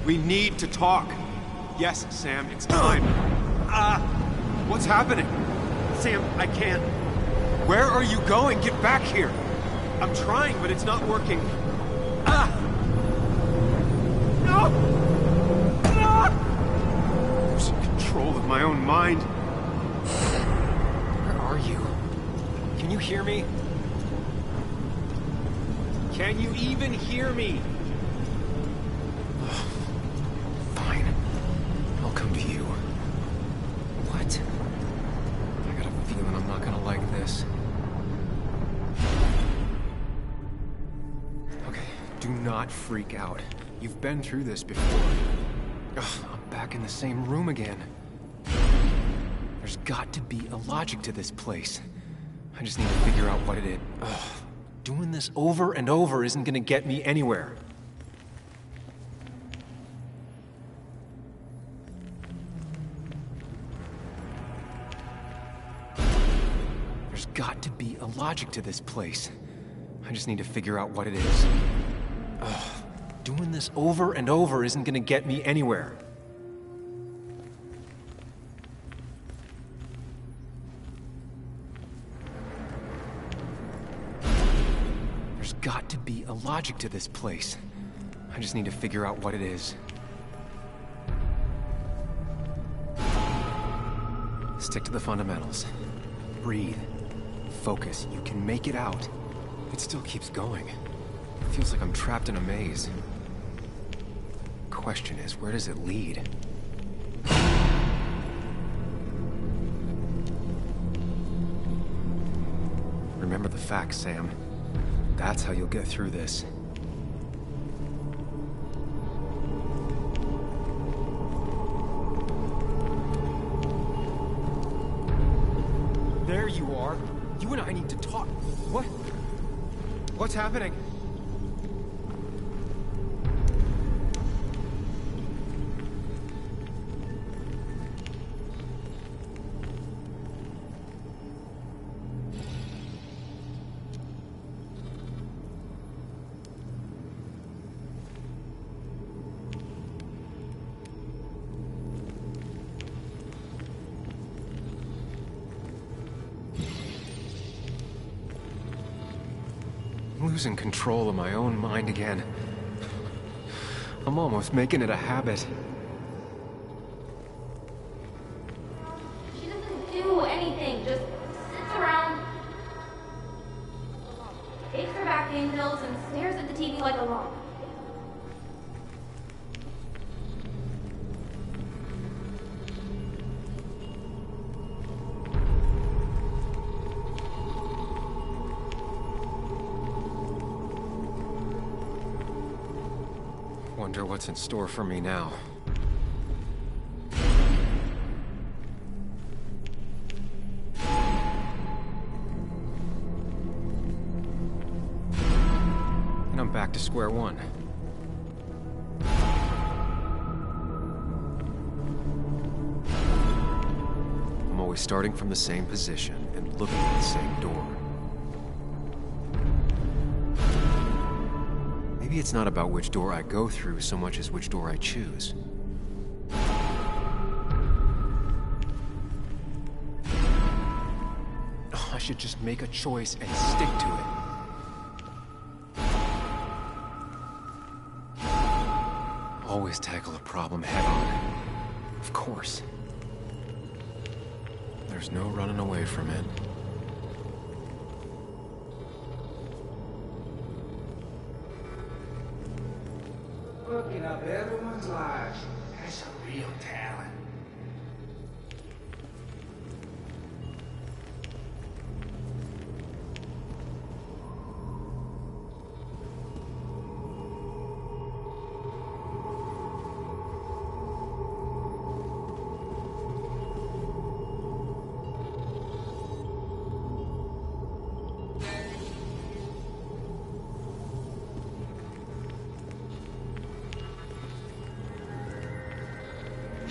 We need to talk. Yes, Sam, it's time. What's happening? Sam, I can't. Where are you going? Get back here. I'm trying, but it's not working. No! No! Losing control of my own mind. Where are you? Can you hear me? Can you even hear me? Fine. I'll come to you. What? I got a feeling I'm not gonna like this. Okay, do not freak out. You've been through this before. Ugh, I'm back in the same room again. There's got to be a logic to this place. I just need to figure out what it is. Ugh, doing this over and over isn't gonna get me anywhere. There's got to be a logic to this place. I just need to figure out what it is. Ugh, doing this over and over isn't gonna get me anywhere. There's got to be a logic to this place. I just need to figure out what it is. Stick to the fundamentals. Breathe. Focus. You can make it out. It still keeps going. It feels like I'm trapped in a maze. Question is, where does it lead? Remember the facts, Sam. That's how you'll get through this. There you are. You and I need to talk. What? What's happening? Losing control of my own mind again. I'm almost making it a habit. She doesn't do anything, just sits around, takes her back pain pills, and stares at the TV like a log. Wonder what's in store for me now. And I'm back to square one. I'm always starting from the same position and looking at the same door. Maybe it's not about which door I go through so much as which door I choose. I should just make a choice and stick to it. Always tackle a problem head on. Of course. There's no running away from it. Fucking up everyone's lives. That's a real talent.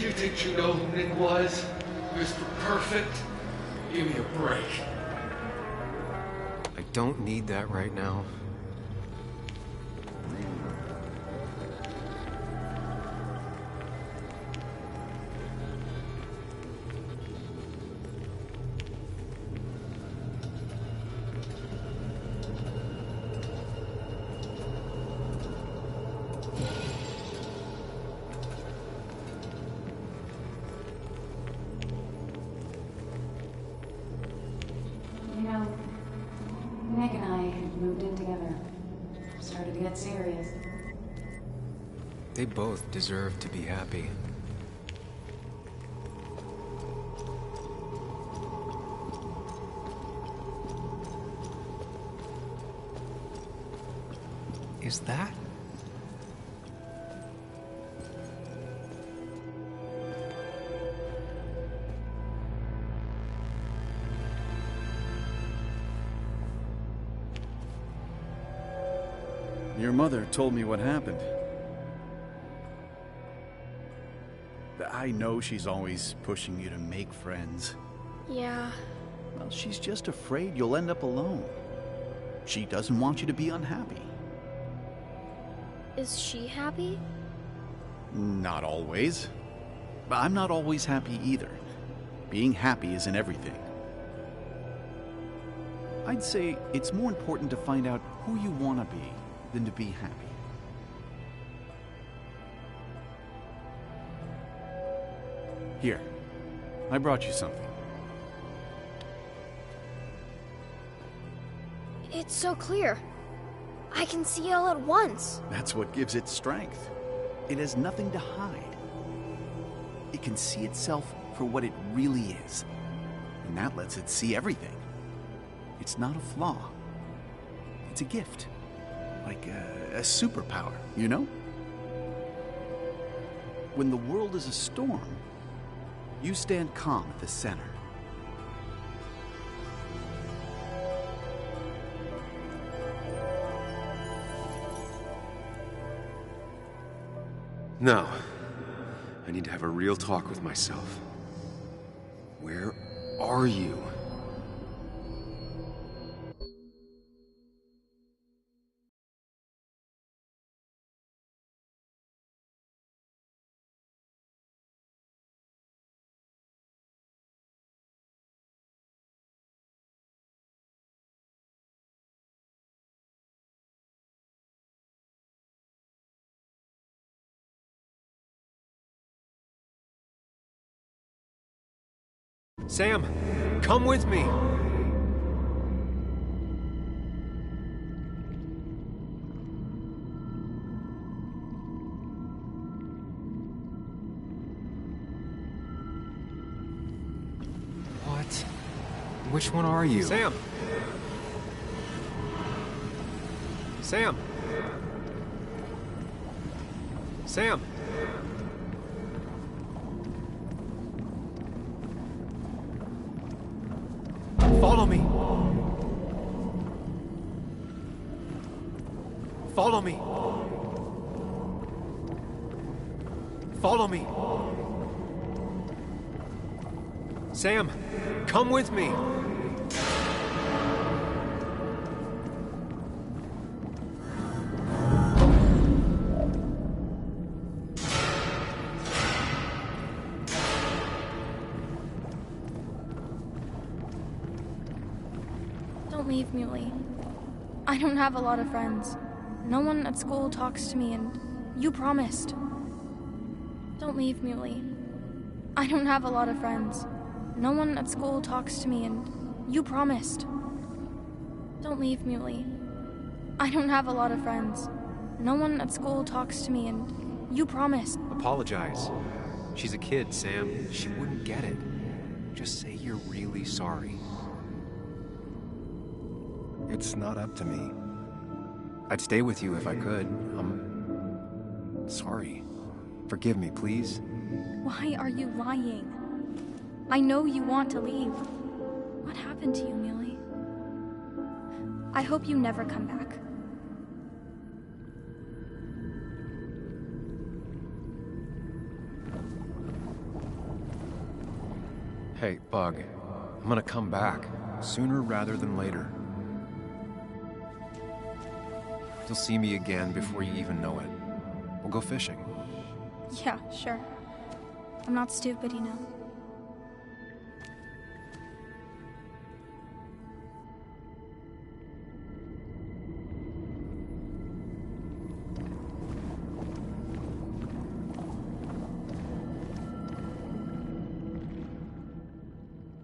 You think you know who Nick was? Mr. Perfect? Give me a break. I don't need that right now. You know, Nick and I moved in together. Started to get serious. They both deserve to be happy. Is that? Your mother told me what happened. I know she's always pushing you to make friends. Yeah. Well, she's just afraid you'll end up alone. She doesn't want you to be unhappy. Is she happy? Not always. But I'm not always happy either. Being happy isn't everything. I'd say it's more important to find out who you want to be than to be happy. Here, I brought you something. It's so clear. I can see all at once. That's what gives it strength. It has nothing to hide. It can see itself for what it really is. And that lets it see everything. It's not a flaw. It's a gift. Like a superpower, you know? When the world is a storm, you stand calm at the center. No. I need to have a real talk with myself. Where are you? Sam, come with me. What? Which one are you? Sam! Sam! Sam! Follow me! Follow me! Follow me! Sam, come with me! Don't leave, Muley. I don't have a lot of friends. No one at school talks to me, and you promised. Don't leave, Muley. I don't have a lot of friends. No one at school talks to me, and you promised. Don't leave, Muley. I don't have a lot of friends. No one at school talks to me, and you promised. Apologize. She's a kid, Sam. She wouldn't get it. Just say you're really sorry. It's not up to me. I'd stay with you if I could. I'm sorry. Forgive me, please. Why are you lying? I know you want to leave. What happened to you, Muley? I hope you never come back. Hey, Bug. I'm gonna come back. Sooner rather than later. You'll see me again before you even know it. We'll go fishing. Yeah, sure. I'm not stupid, you know.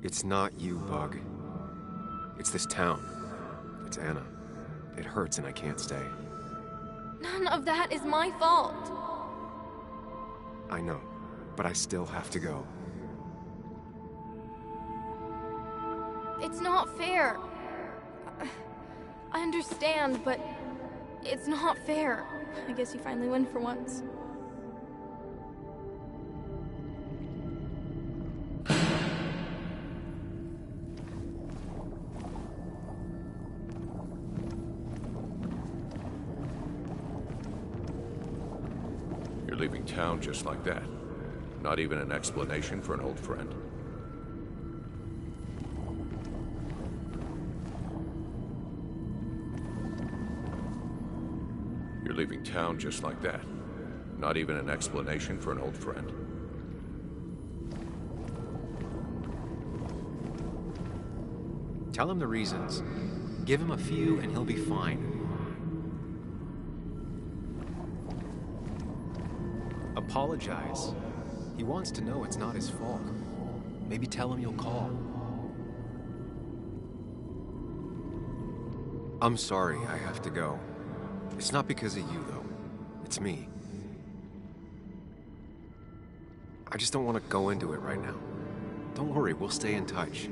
It's not you, Bug. It's this town. It's Anna. It hurts and I can't stay. None of that is my fault. I know, but I still have to go. It's not fair. I understand, but it's not fair. I guess you finally win for once. You're leaving town just like that. Not even an explanation for an old friend. You're leaving town just like that. Not even an explanation for an old friend. Tell him the reasons. Give him a few and he'll be fine. Apologize. He wants to know it's not his fault. Maybe tell him you'll call. I'm sorry I have to go. It's not because of you, though. It's me. I just don't want to go into it right now. Don't worry, we'll stay in touch.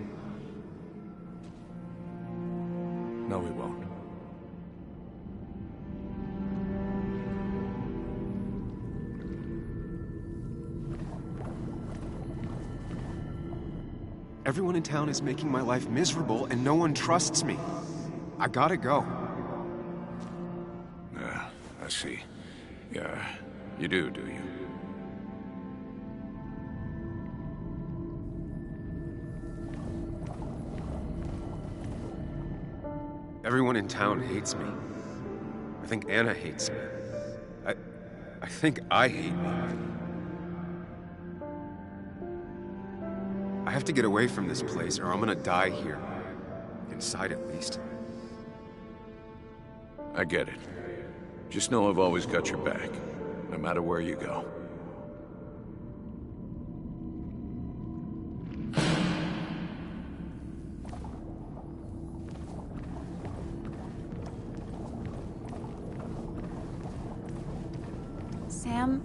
No, we won't. Everyone in town is making my life miserable, and no one trusts me. I gotta go. I see. Yeah, you do you? Everyone in town hates me. I think Anna hates me. I think I hate me. I have to get away from this place or I'm gonna die here. Inside at least. I get it. Just know I've always got your back, no matter where you go. Sam,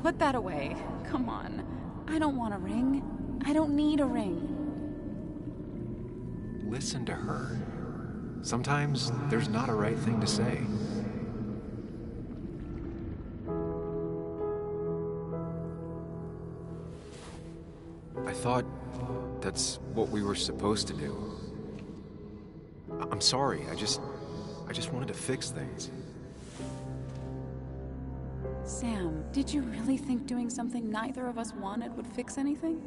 put that away. Come on. I don't want a ring. I don't need a ring. Listen to her. Sometimes there's not a right thing to say. I thought that's what we were supposed to do. I'm sorry, I just wanted to fix things. Sam, did you really think doing something neither of us wanted would fix anything?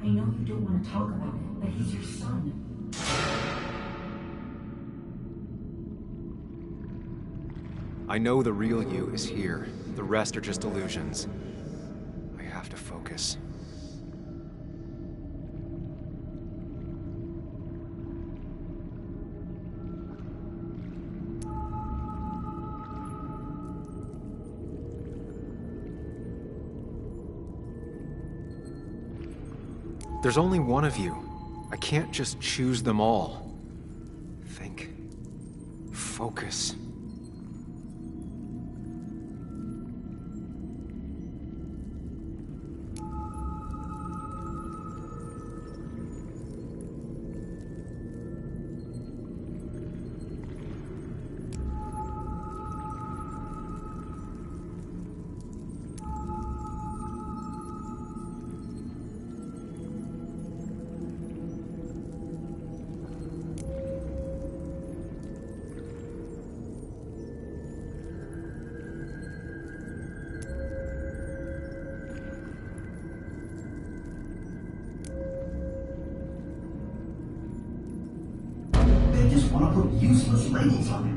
I know you don't want to talk about it, but he's your son. I know the real you is here. The rest are just illusions. I have to focus. There's only one of you. I can't just choose them all. Think. Focus. put useless labels on him.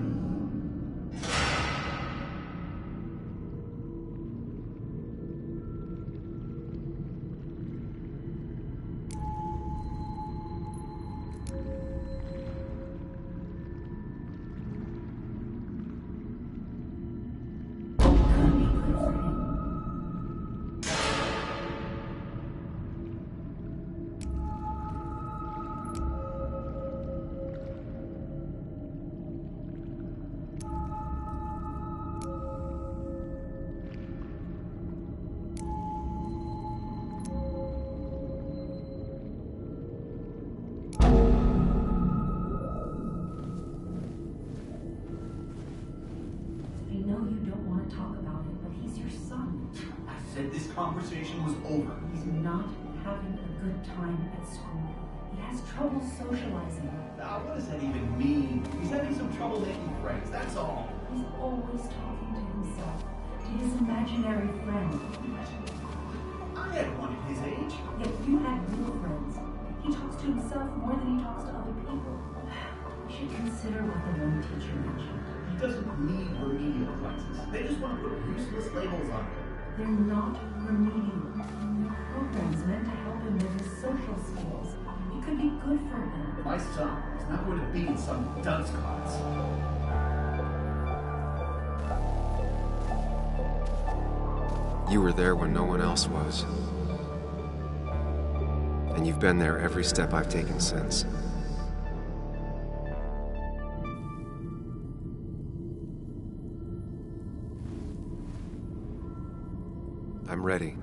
This conversation was over. He's not having a good time at school. He has trouble socializing. Now, what does that even mean? He's having some trouble making friends, that's all. He's always talking to himself, to his imaginary friend. I had one at his age. Yet you had real friends. He talks to himself more than he talks to other people. We should consider what the one teacher mentioned. He doesn't need remedial classes. They just want to put useless labels on him. They're not remedial. Programs meant to help him with his social skills. It could be good for him. My son is not going to be in some dunce class. You were there when no one else was. And you've been there every step I've taken since. I'm ready.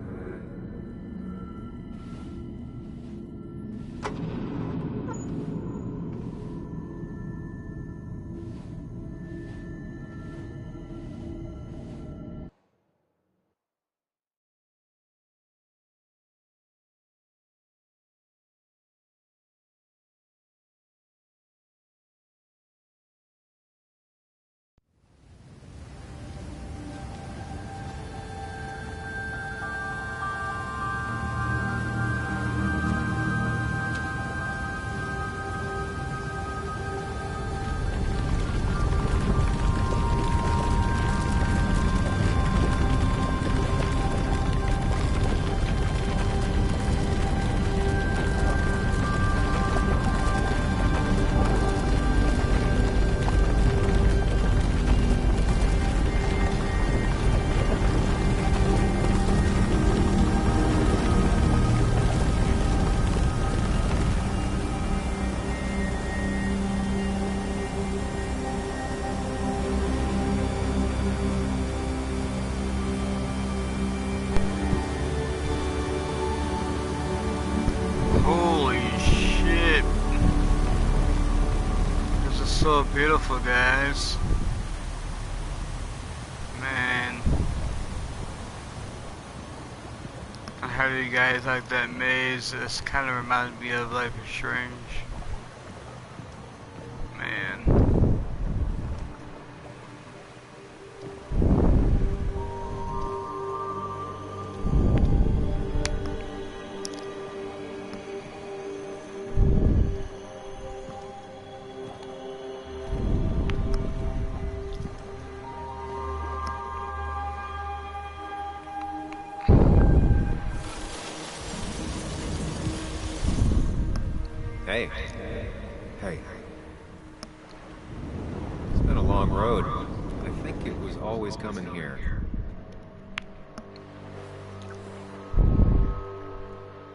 So beautiful, guys. Man, how do you guys like that maze? This kind of reminds me of Life is Strange. Man. Hey. Hey. It's been a long road. I think it was always coming here.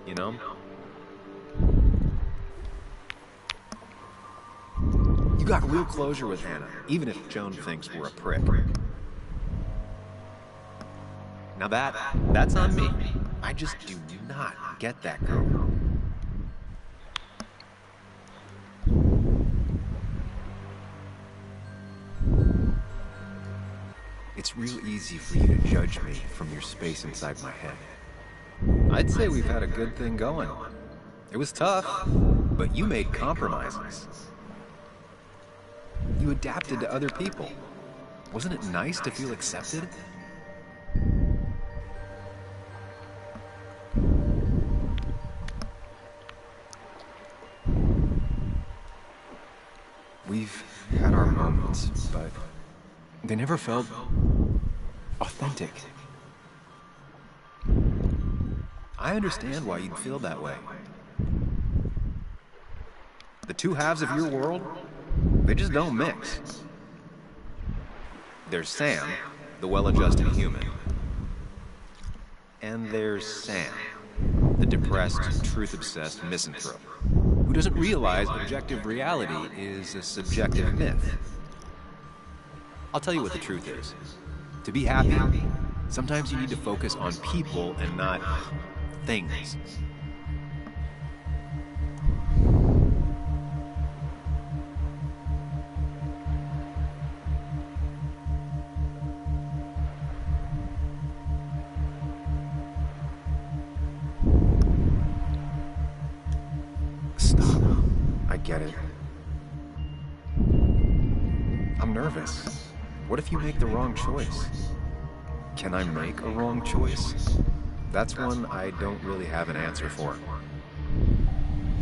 You know? You got real closure with Hannah, even if Joan thinks we're a prick. Now that's on me. I just do not get that girl. It's real easy for you to judge me from your space inside my head. I'd say we've had a good thing going. It was tough, but you made compromises. You adapted to other people. Wasn't it nice to feel accepted? We've They never felt authentic. I understand why you'd feel that way. The two halves of your world, they just don't mix. There's Sam, the well-adjusted human. And there's Sam, the depressed, truth-obsessed misanthrope, who doesn't realize objective reality is a subjective myth. I'll tell you what the truth is. To be happy, sometimes you need to focus on people and not things. Stop. I get it. I'm nervous. What if you make the wrong choice? Can I make a wrong choice? That's one I don't really have an answer for.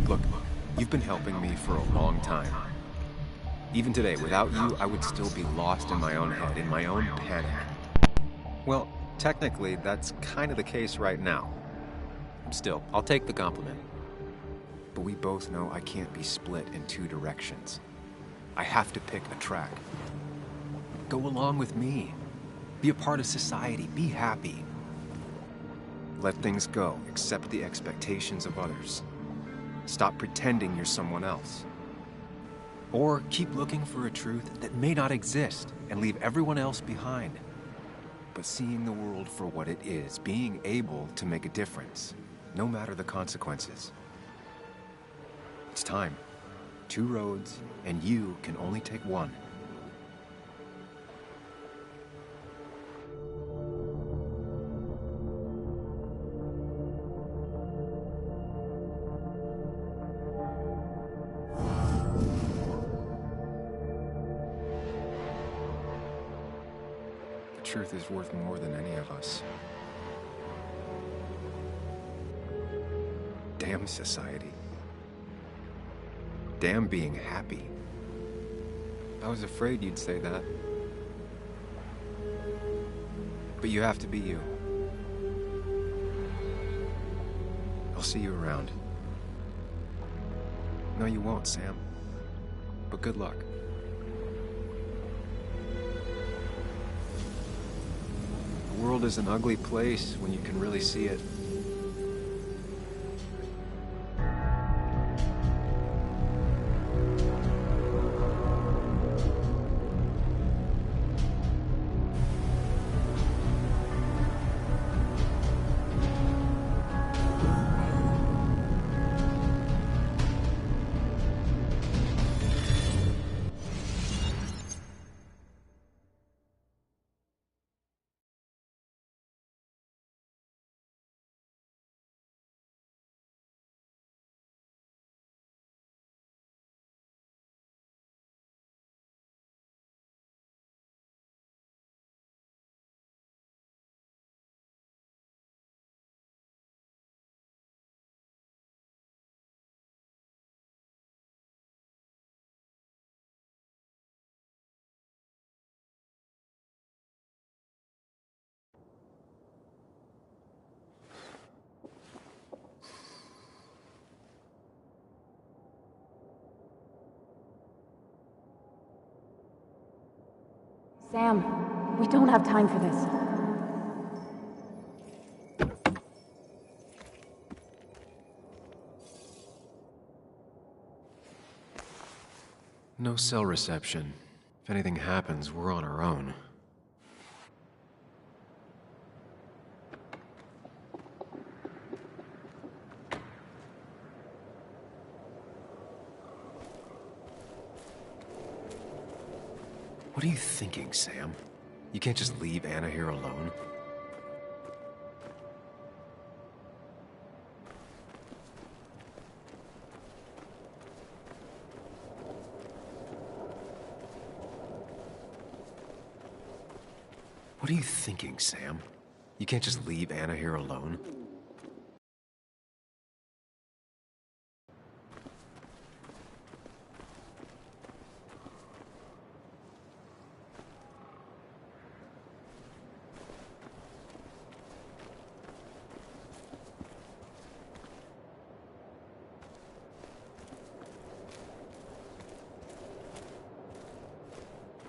Look, you've been helping me for a long time. Even today, without you, I would still be lost in my own head, in my own panic. Well, technically, that's kind of the case right now. Still, I'll take the compliment. But we both know I can't be split in two directions. I have to pick a track. Go along with me. Be a part of society. Be happy. Let things go. Accept the expectations of others. Stop pretending you're someone else. Or keep looking for a truth that may not exist and leave everyone else behind. But seeing the world for what it is, being able to make a difference, no matter the consequences. It's time. Two roads, and you can only take one. The truth is worth more than any of us. Damn society. Damn being happy. I was afraid you'd say that. But you have to be you. I'll see you around. No, you won't, Sam. But good luck. The world is an ugly place when you can really see it. Sam, we don't have time for this. No cell reception. If anything happens, we're on our own. What are you thinking, Sam? You can't just leave Anna here alone. What are you thinking, Sam? You can't just leave Anna here alone.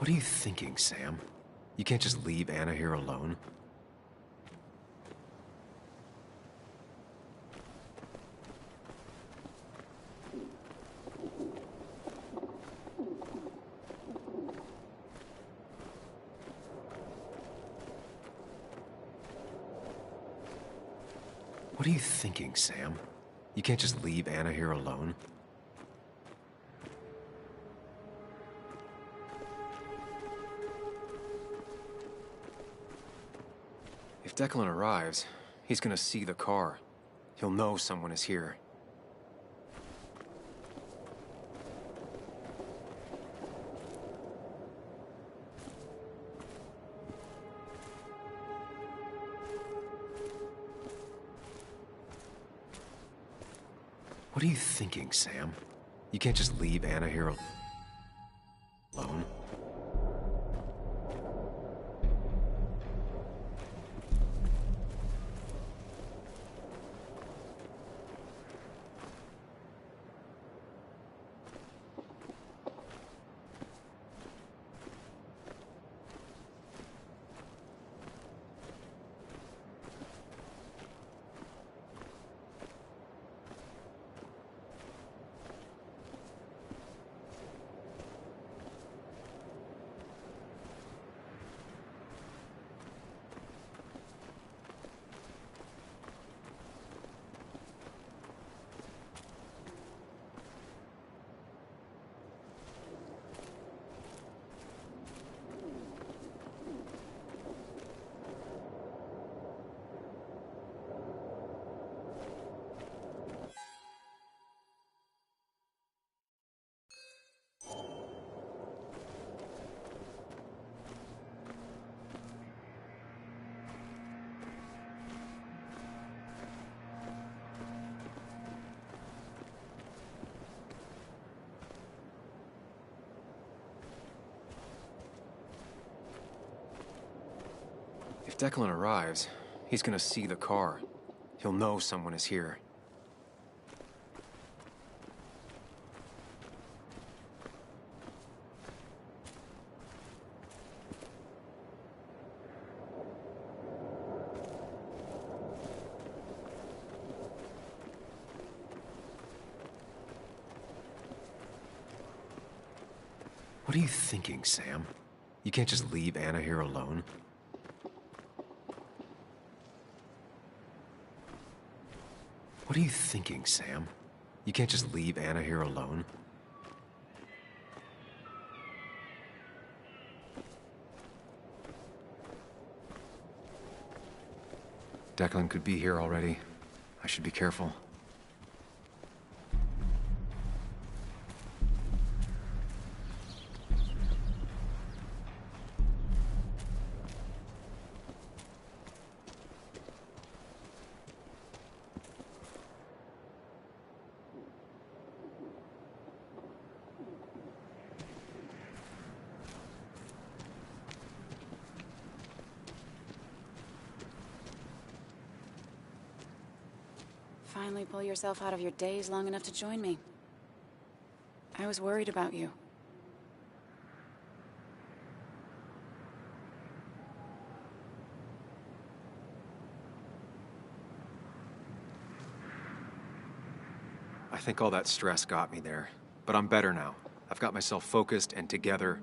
What are you thinking, Sam? You can't just leave Anna here alone. What are you thinking, Sam? You can't just leave Anna here alone. If Declan arrives, he's gonna see the car. He'll know someone is here. What are you thinking, Sam? You can't just leave Anna here alone. If Declan arrives, he's gonna see the car. He'll know someone is here. What are you thinking, Sam? You can't just leave Anna here alone. What are you thinking, Sam? You can't just leave Anna here alone. Declan could be here already. I should be careful. Finally pull yourself out of your daze long enough to join me. I was worried about you. I think all that stress got me there, but I'm better now. I've got myself focused and together.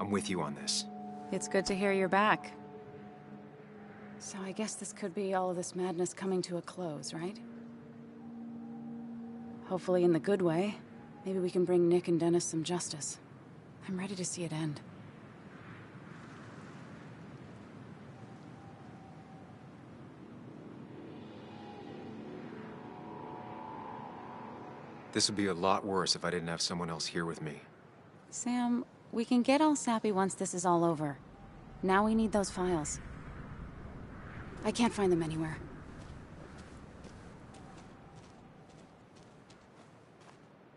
I'm with you on this. It's good to hear you're back. So I guess this could be all of this madness coming to a close, right? Hopefully in the good way. Maybe we can bring Nick and Dennis some justice. I'm ready to see it end. This would be a lot worse if I didn't have someone else here with me. Sam, we can get all sappy once this is all over. Now we need those files. I can't find them anywhere.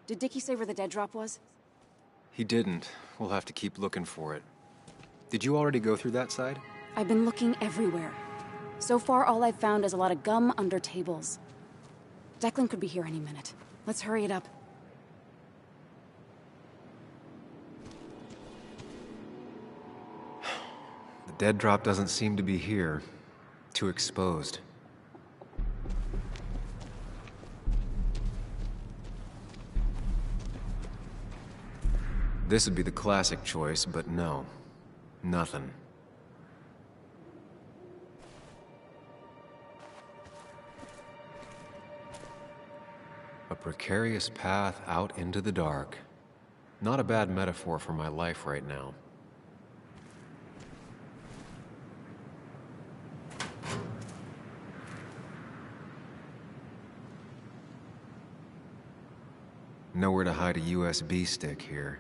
Did Dickie say where the dead drop was? He didn't. We'll have to keep looking for it. Did you already go through that side? I've been looking everywhere. So far, all I've found is a lot of gum under tables. Declan could be here any minute. Let's hurry it up. dead drop doesn't seem to be here. Too exposed. This would be the classic choice, but no. Nothing. A precarious path out into the dark. Not a bad metaphor for my life right now. Nowhere to hide a USB stick here.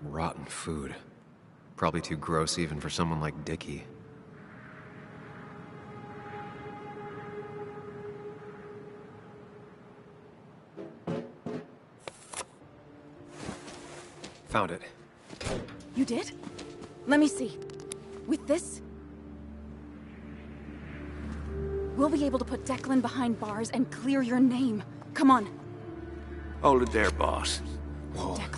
Rotten food. Probably too gross even for someone like Dickie. Found it. You did? Let me see. With this, we'll be able to put Declan behind bars and clear your name. Come on. Hold it there, boss. Whoa. Declan.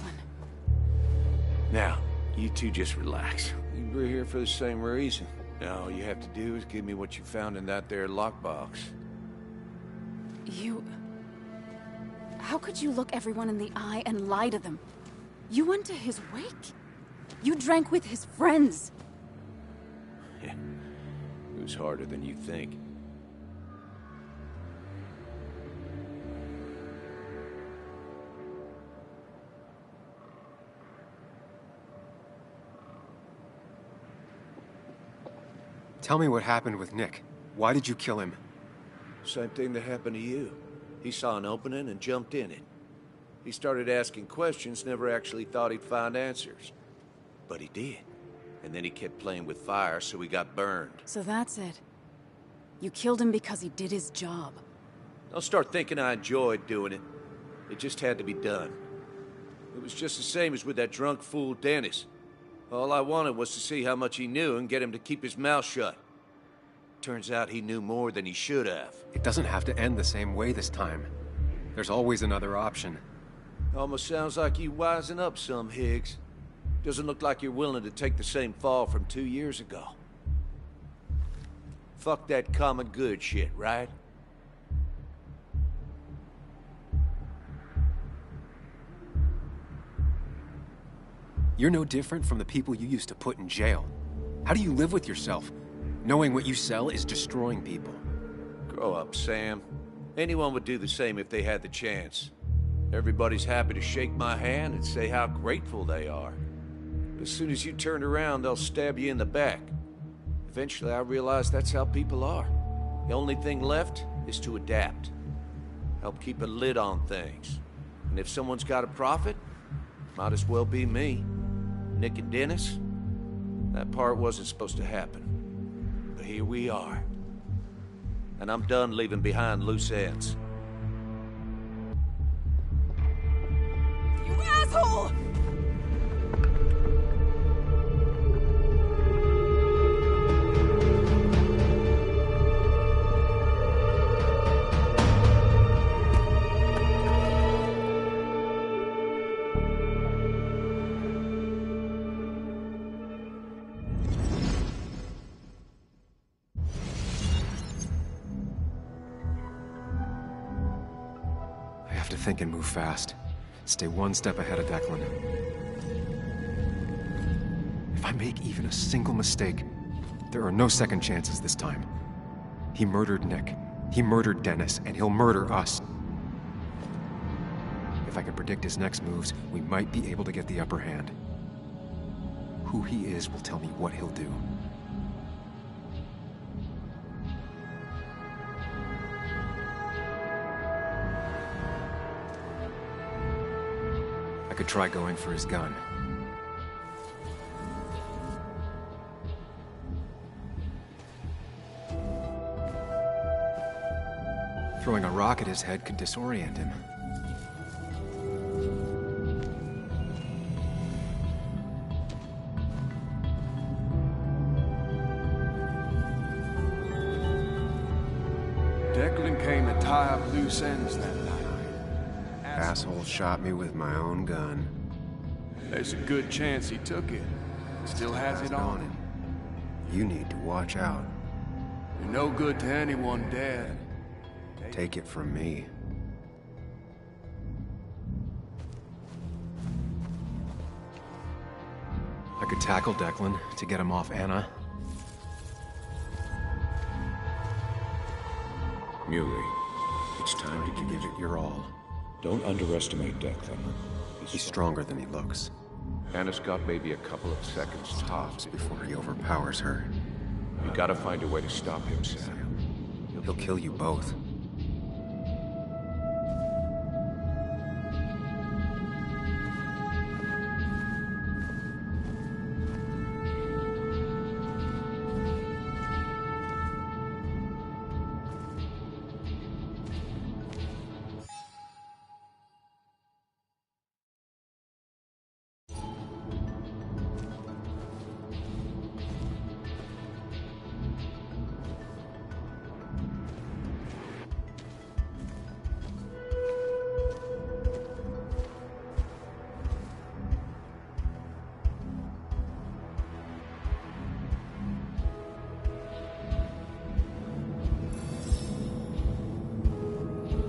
Now, you two just relax. We're here for the same reason. Now, all you have to do is give me what you found in that there lockbox. You... How could you look everyone in the eye and lie to them? You went to his wake. You drank with his friends. It was harder than you think. Tell me what happened with Nick. Why did you kill him? Same thing that happened to you. He saw an opening and jumped in it. He started asking questions, never actually thought he'd find answers. But he did. And then he kept playing with fire, so he got burned. So that's it. You killed him because he did his job. Don't start thinking I enjoyed doing it. It just had to be done. It was just the same as with that drunk fool Dennis. All I wanted was to see how much he knew and get him to keep his mouth shut. Turns out he knew more than he should have. It doesn't have to end the same way this time. There's always another option. Almost sounds like you wising up some, Higgs. Doesn't look like you're willing to take the same fall from 2 years ago. Fuck that common good shit, right? You're no different from the people you used to put in jail. How do you live with yourself, knowing what you sell is destroying people? Grow up, Sam. Anyone would do the same if they had the chance. Everybody's happy to shake my hand and say how grateful they are. But as soon as you turn around, they'll stab you in the back. Eventually, I realized that's how people are. The only thing left is to adapt. Help keep a lid on things. And if someone's got a profit, might as well be me. Nick and Dennis, that part wasn't supposed to happen. But here we are. And I'm done leaving behind loose ends. You asshole! I have to think and move fast. Stay one step ahead of Declan. If I make even a single mistake, there are no second chances this time. He murdered Nick. He murdered Dennis, and he'll murder us. If I can predict his next moves, we might be able to get the upper hand. Who he is will tell me what he'll do. I could try going for his gun. Throwing a rock at his head could disorient him. Declan came to tie up loose ends that night. Asshole shot me with my own gun. There's a good chance he took it. Still has it on him. You need to watch out. You're no good to anyone, Dad. Take it from me. I could tackle Declan to get him off Anna. Muley, it's time to give it your all. Don't underestimate Declan. He's stronger than he looks. Anna's got maybe a couple of seconds tops before he overpowers her. You gotta find a way to stop him, Sam. He'll kill you both.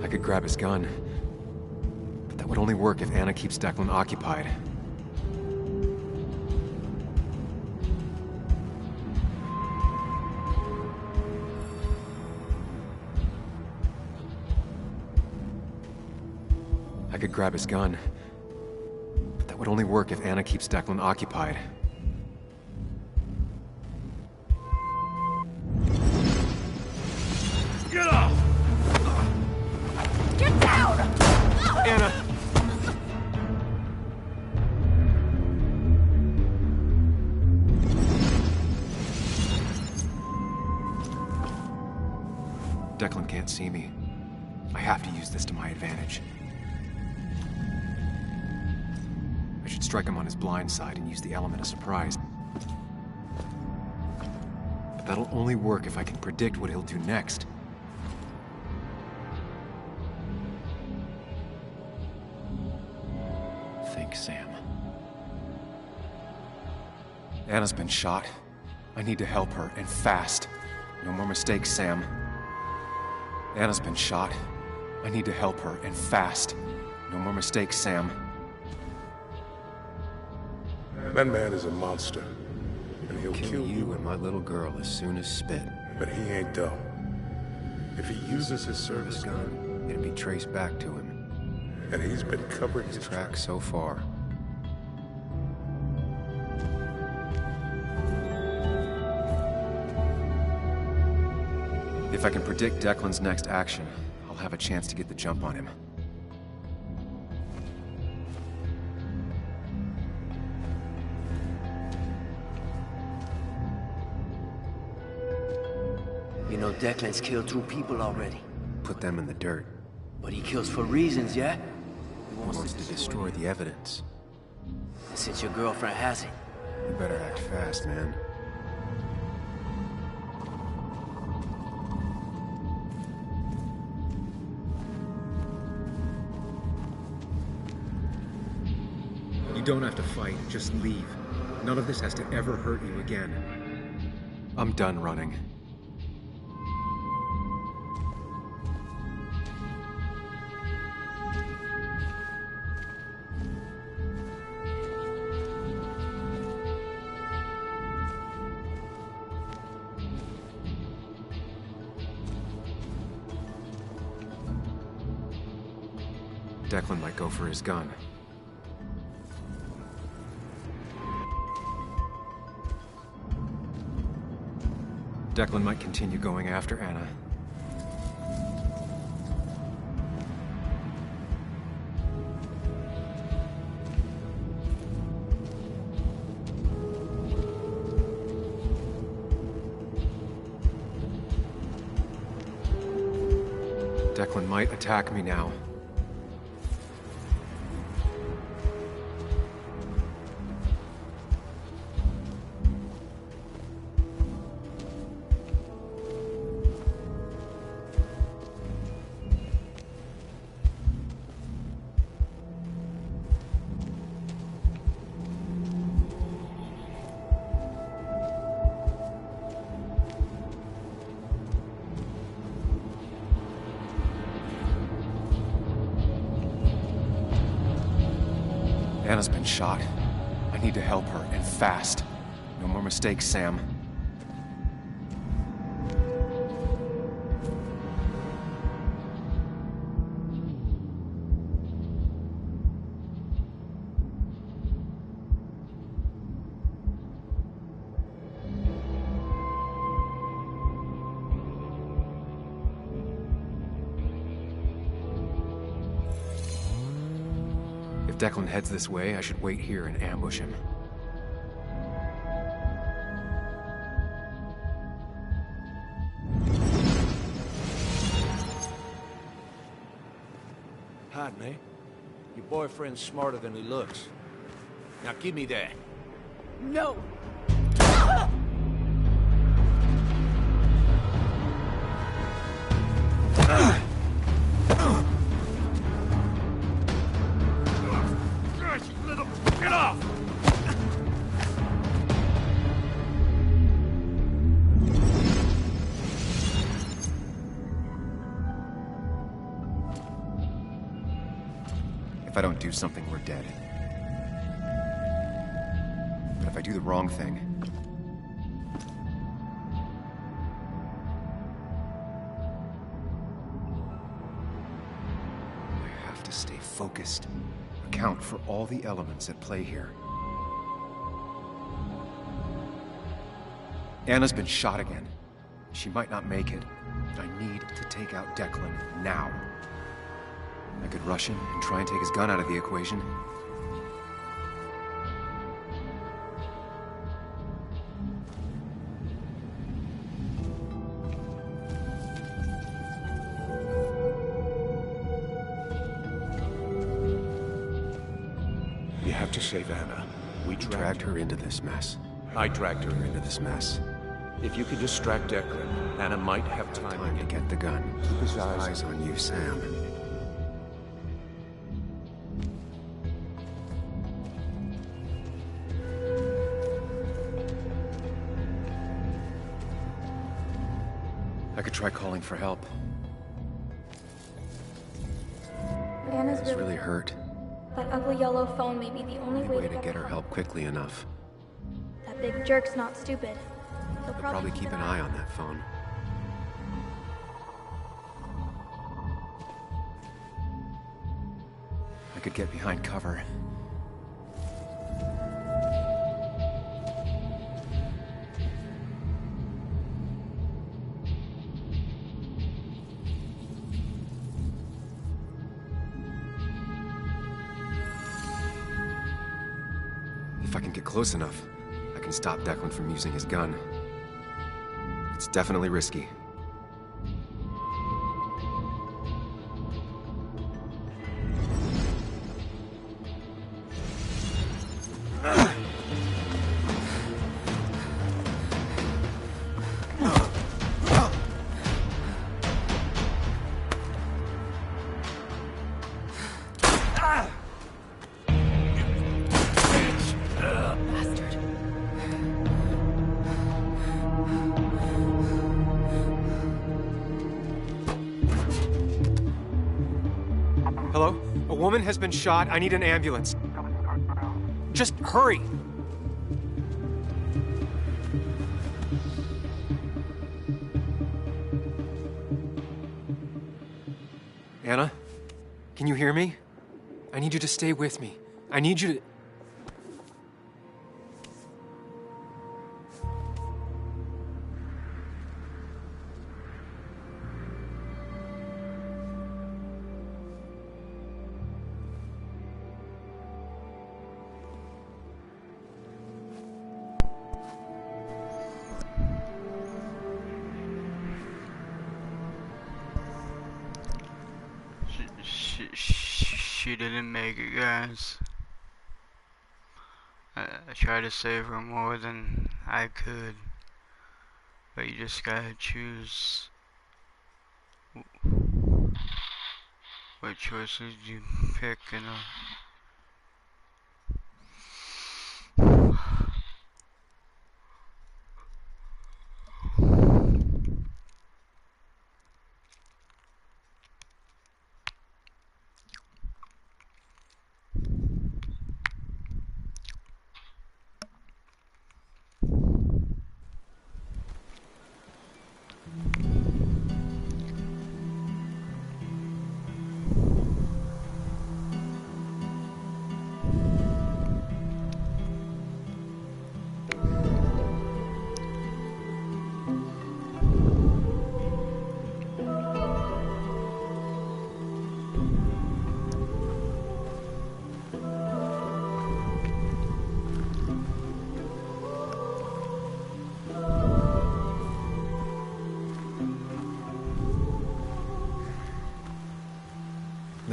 I could grab his gun, but that would only work if Anna keeps Declan occupied. I could grab his gun, but that would only work if Anna keeps Declan occupied. Get off! Get down! Anna! Declan can't see me. I have to use this to my advantage. I should strike him on his blind side and use the element of surprise. But that'll only work if I can predict what he'll do next. Think, Sam. Anna's been shot. I need to help her, and fast. No more mistakes, Sam. Anna's been shot. I need to help her, and fast. No more mistakes, Sam. That man is a monster, and he'll kill you and my little girl as soon as spit. But he ain't dumb. If he uses his service gun, it'll be traced back to him. And he's been covering his tracks so far. If I can predict Declan's next action, I'll have a chance to get the jump on him. You know Declan's killed 2 people already. Put them in the dirt. But he kills for reasons, yeah? He wants to destroy the evidence. And since your girlfriend has it... You better act fast, man. You don't have to fight, just leave. None of this has to ever hurt you again. I'm done running. Declan might go for his gun. Declan might continue going after Anna. Declan might attack me now. Anna's been shot. I need to help her, and fast. No more mistakes, Sam. If Declan heads this way, I should wait here and ambush him. Hide me. Your boyfriend's smarter than he looks. Now give me that. No! Get off! If I don't do something, we're dead. But if I do the wrong thing... I have to stay focused. Account for all the elements at play here. Anna's been shot again. She might not make it. I need to take out Declan now. I could rush him and try and take his gun out of the equation. You have to save Anna. We dragged her into this mess. I dragged her into this mess. If you could distract Declan, Anna might have time to get the gun. Keep his Eyes on you, Sam. I could try calling for help. Anna's really hurt. That ugly yellow phone may be the only way to get her help quickly enough. That big jerk's not stupid. He'll I'll probably keep an eye on that phone. I could get behind cover. If I can get close enough, I can stop Declan from using his gun. It's definitely risky. Hello? A woman has been shot. I need an ambulance. Just hurry! Anna? Can you hear me? I need you to stay with me. I need you to... She didn't make it, guys. I tried to save her more than I could, but you just gotta choose what choices you pick, you know.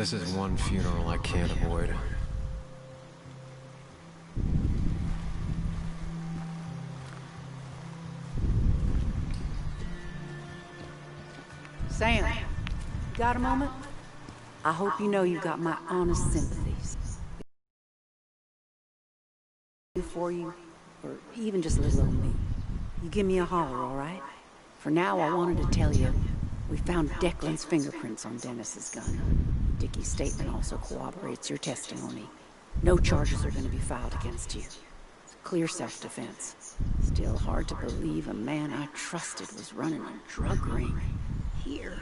This is one funeral I can't avoid. Sam, got a moment? I hope you know you've got my honest sympathies. For you, or even just little old me. You give me a holler, all right? For now, I wanted to tell you, we found Declan's fingerprints on Dennis's gun. Dickie's statement also corroborates your testimony. No charges are going to be filed against you. It's clear self-defense. Still hard to believe a man I trusted was running a drug ring here.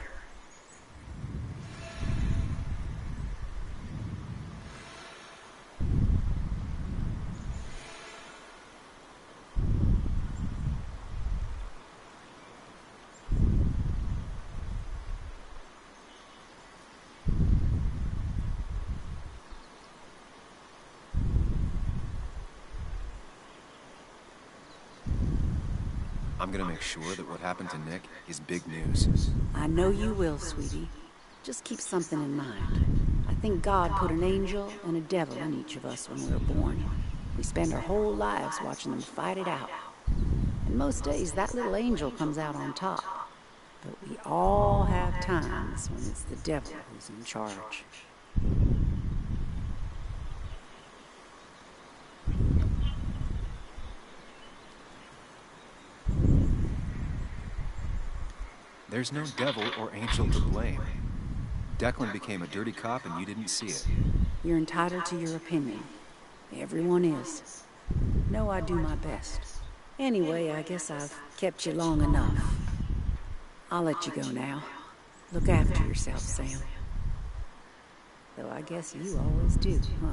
I'm gonna make sure that what happened to Nick is big news. I know you will, sweetie. Just keep something in mind. I think God put an angel and a devil in each of us when we were born. We spend our whole lives watching them fight it out. And most days, that little angel comes out on top. But we all have times when it's the devil who's in charge. There's no devil or angel to blame. Declan became a dirty cop and you didn't see it. You're entitled to your opinion. Everyone is. No, I do my best. Anyway, I guess I've kept you long enough. I'll let you go now. Look after yourself, Sam. Though I guess you always do, huh?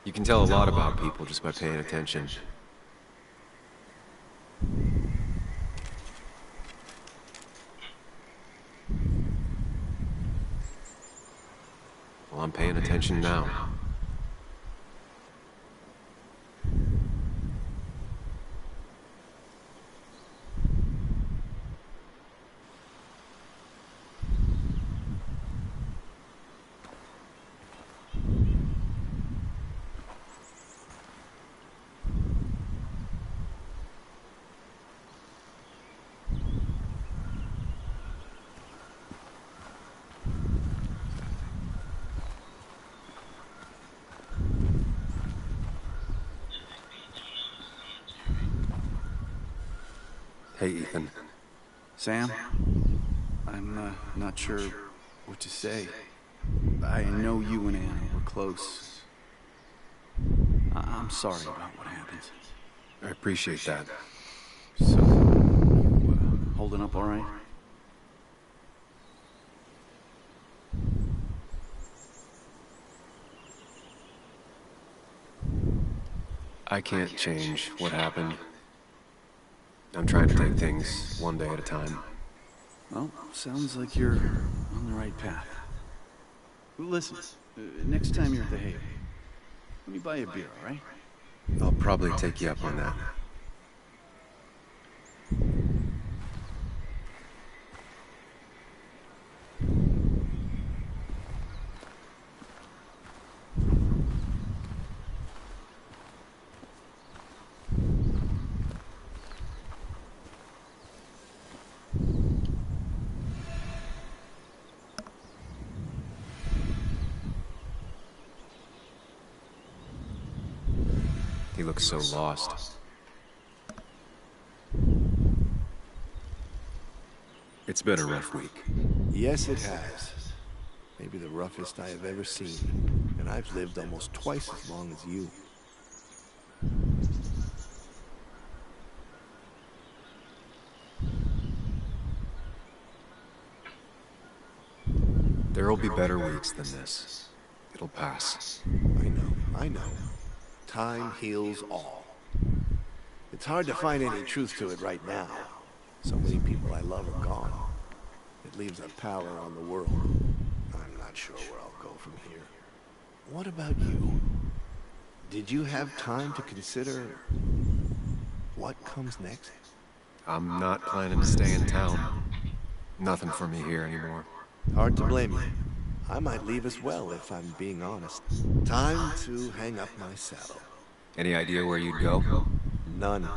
You can tell a lot about people just by paying attention. Well, I'm paying attention now. Hey, Ethan. Sam? I'm not sure what to say. I know you and Anna were close. I'm sorry about what happened. I appreciate that. So, holding up all right? I can't change what happened. I'm trying to take things one day at a time. Well, sounds like you're on the right path. Listen, next time you're at the Haven, let me buy you a beer, all right? I'll probably take you up on that. He looks so lost. It's been a rough week. Yes, it has. Maybe the roughest I have ever seen. And I've lived almost twice as long as you. There'll be better weeks than this. It'll pass. I know. Time heals all. It's hard to find any truth to it right now. So many people I love are gone. It leaves a pallor on the world. I'm not sure where I'll go from here. What about you? Did you have time to consider what comes next? I'm not planning to stay in town. Nothing for me here anymore. Hard to blame you. I might leave as well, if I'm being honest. Time to hang up my saddle. Any idea where you'd go? None.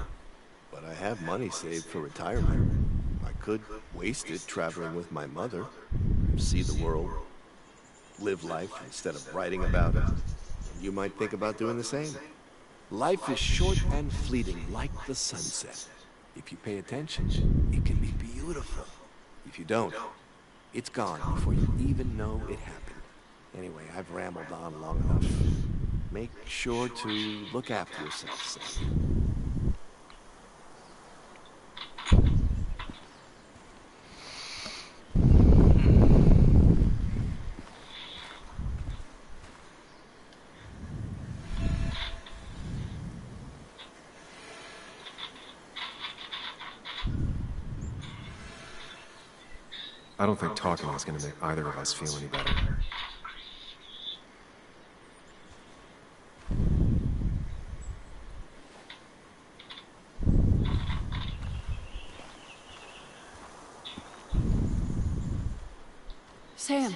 But I have money saved for retirement. I could waste it traveling with my mother. See the world. Live life instead of writing about it. You might think about doing the same. Life is short and fleeting, like the sunset. If you pay attention, it can be beautiful. If you don't, it's gone before you even know it happened. Anyway, I've rambled on long enough. Make sure to look after yourself, Sam. I don't think talking is going to make either of us feel any better. Sam,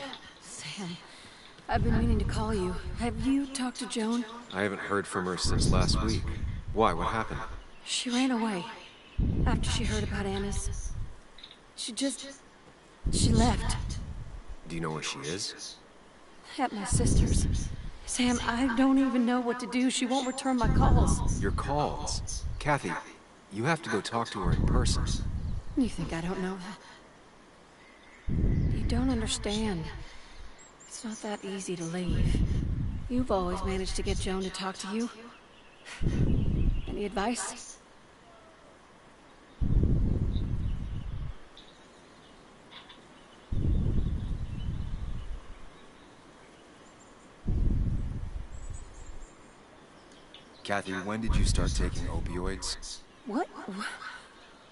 I've been meaning to call you. Have you talked to Joan? I haven't heard from her since last week. Why? What happened? She ran away after she heard about Annis. She left. Do you know where she is? At my sister's. Sam, I don't even know what to do. She won't return my calls. Your calls? Kathy, you have to go talk to her in person. You think I don't know that? You don't understand. It's not that easy to leave. You've always managed to get Joan to talk to you. Any advice? Kathy, when did you start taking opioids? What?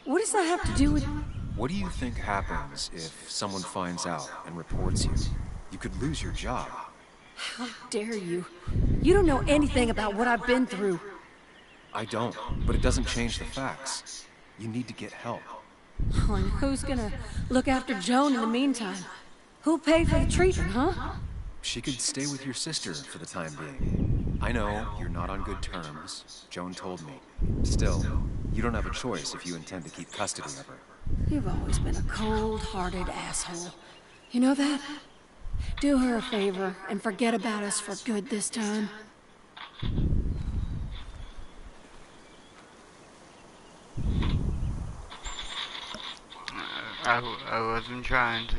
What does that have to do with... What do you think happens if someone finds out and reports you? You could lose your job. How dare you? You don't know anything about what I've been through. I don't, but it doesn't change the facts. You need to get help. Oh, and who's gonna look after Joan in the meantime? Who'll pay for the treatment, huh? She could stay with your sister for the time being. I know, you're not on good terms. Joan told me. Still, you don't have a choice if you intend to keep custody of her. You've always been a cold-hearted asshole. You know that? Do her a favor and forget about us for good this time. I wasn't trying to.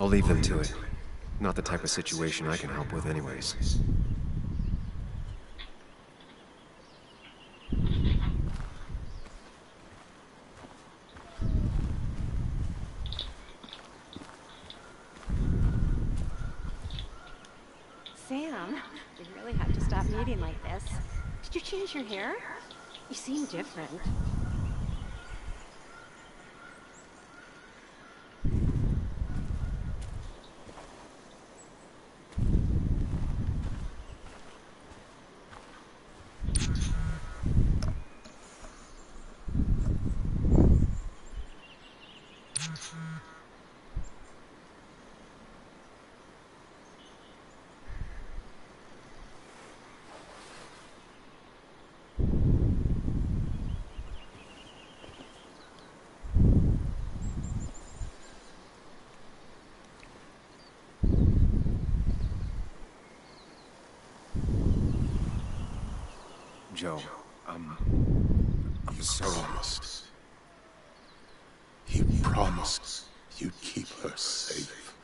I'll leave them to it. Not the type of situation I can help with anyways. Sam, we really have to stop meeting like this. Did you change your hair? You seem different. Joe, I'm so promised. You promised you'd keep her safe.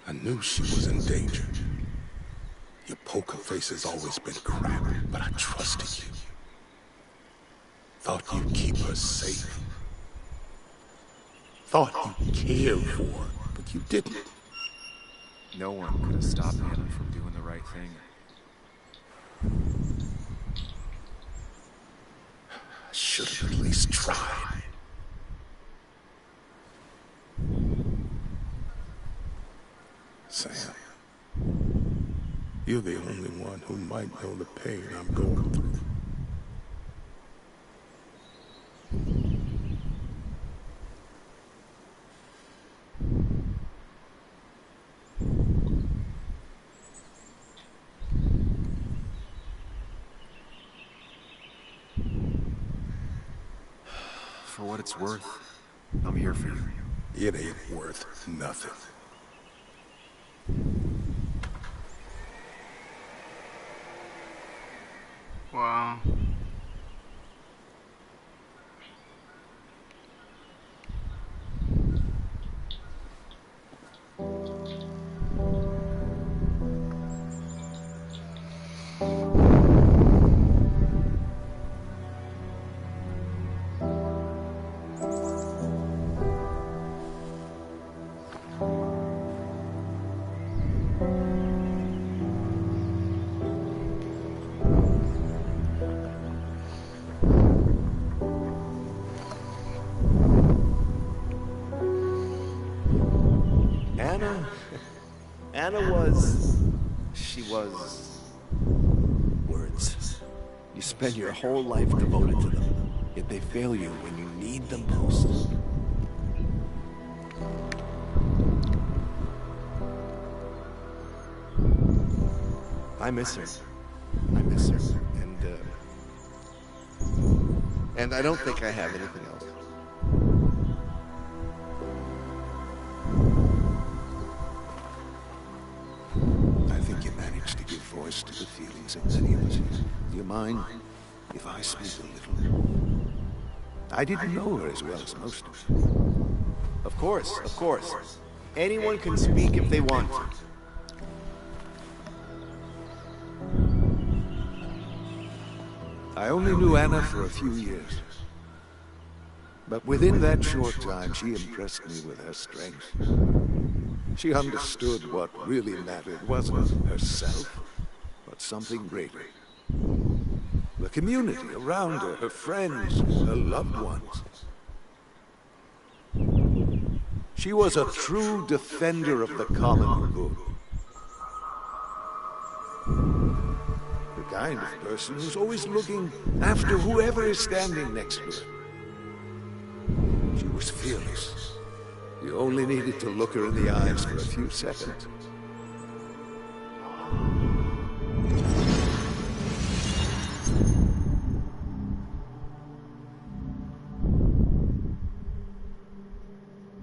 I knew she was in danger. Your poker face has always been crap, but I trusted you. Thought you'd keep her safe. Thought you cared for her, but you didn't. No one could have stopped Anna from doing the right thing. I should have at least tried. Sam, you're the only one who might know the pain I'm going through. For what it's worth, I'm here for you. It ain't worth nothing. Wow. She was... words. You spend your whole life devoted to them, yet they fail you when you need them most. I miss her. I miss her. And I don't think I have anything else. Voice to the feelings of many of us. Do you mind if I speak a little? I didn't know her as well as most of you. Of course. Anyone can speak if they want to. I only knew Anna for a few years. But within that short time, she impressed me with her strength. She understood what really mattered wasn't herself, but something greater. The community around her, her friends, her loved ones. She was a true defender of the common good. The kind of person who's always looking after whoever is standing next to her. She was fearless. You only needed to look her in the eyes for a few seconds.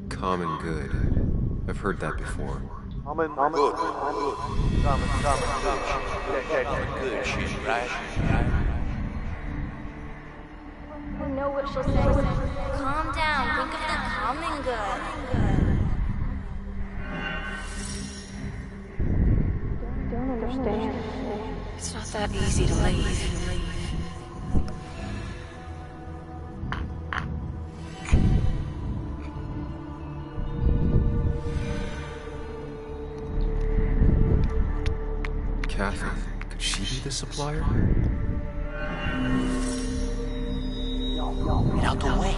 Common good. I've heard that before. Common good. Common good shit, right? I know what she'll say. Calm down. Think of the common good. Don't understand. It's not that easy to leave. Kathy, could she be the supplier? Get out the way.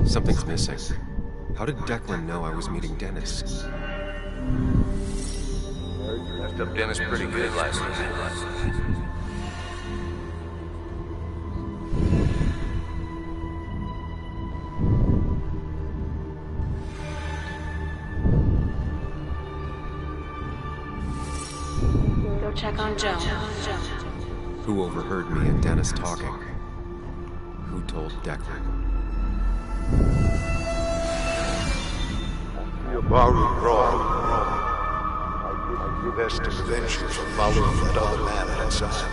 Something's missing. How did Declan know I was meeting Dennis? Left up Dennis pretty good last night. Go check on Joan. Who overheard me and Dennis talking? Who told Declan? Best to prevent you from following that other man outside.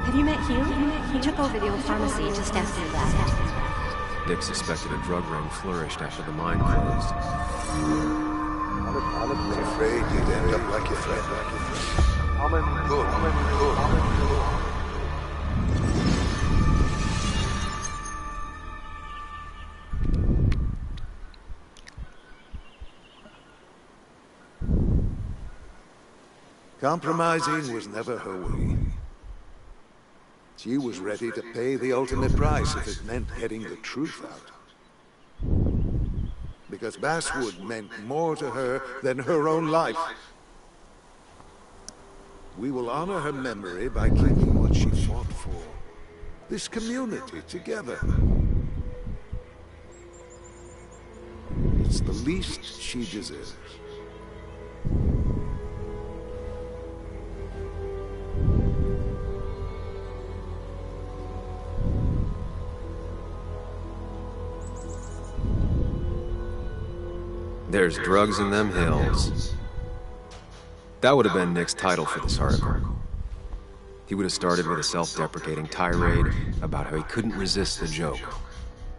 Have you met Hugh? He took over the old pharmacy just after that. Nick suspected a drug ring flourished after the mine closed. I was afraid you'd end up like your friend. Good. Compromising was never her way. She was ready to pay the ultimate price if it meant getting the truth out. Because Basswood meant more to her than her own life. We will honor her memory by keeping what she fought for. This community together. It's the least she deserves. There's drugs in them hills. That would have been Nick's title for this article. He would have started with a self-deprecating tirade about how he couldn't resist the joke.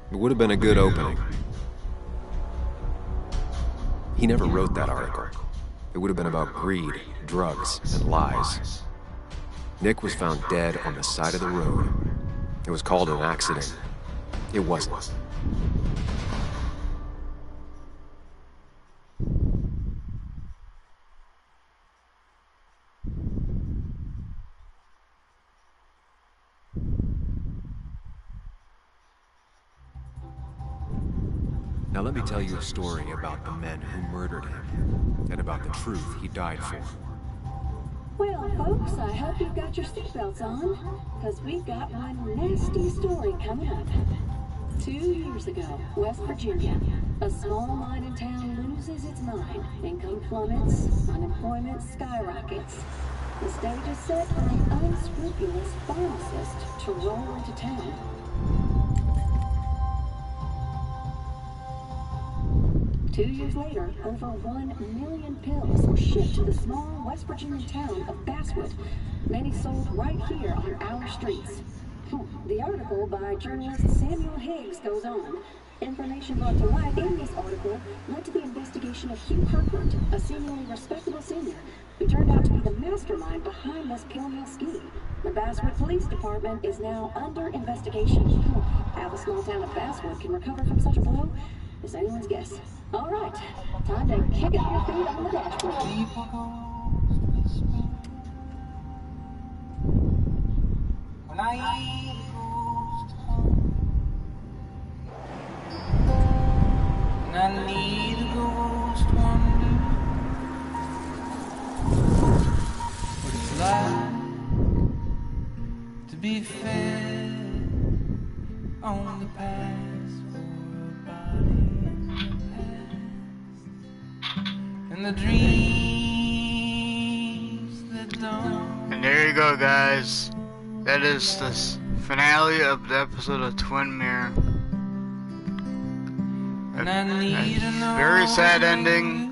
It would have been a good opening. He never wrote that article. It would have been about greed, drugs, and lies. Nick was found dead on the side of the road. It was called an accident. It wasn't. Now let me tell you a story about the men who murdered him, and about the truth he died for. Well, folks, I hope you've got your seatbelts on, because we've got one nasty story coming up. 2 years ago, West Virginia, a small mining town loses its mine. Income plummets, unemployment skyrockets. The stage is set for an unscrupulous pharmacist to roll into town. Two years later, over 1 million pills were shipped to the small West Virginia town of Basswood. Many sold right here on our streets. The article by journalist Samuel Higgs goes on. Information brought to light in this article led to the investigation of Hugh Kirkland, a seemingly respectable senior, who turned out to be the mastermind behind this pill mill scheme. The Basswood Police Department is now under investigation. How the small town of Basswood can recover from such a blow is anyone's guess. All right, time to kick up your feet on the dashboard. When I hear the ghost hum, and I need a ghost wonder what it's like to be fed on the past for a body in the past, and the dreams that don't. And there you go, guys. That is the finale of the episode of Twin Mirror. A very sad ending.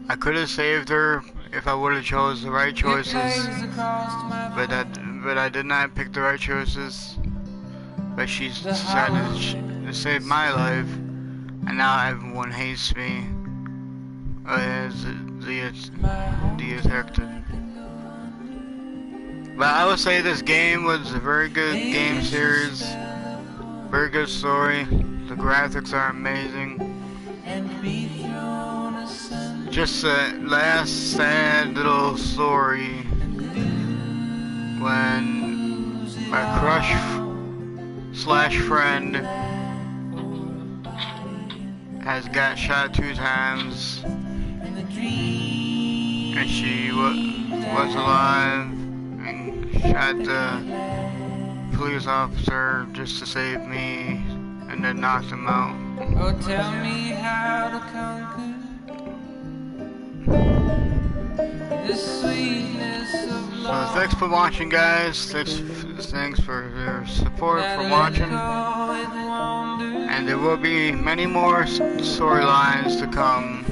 I could have saved her if I would have chose the right choices, but I did not pick the right choices. But she decided to save my life, and now everyone hates me as the detective. But I would say this game was a very good game series, very good story. The graphics are amazing. Just a last sad little story when my crush slash friend has got shot 2 times, and she was alive. Shot the police officer just to save me, and then knocked him out. Oh, tell me how to conquer this sweetness of love. So thanks for watching, guys. Thanks for your support for watching. And there will be many more storylines to come.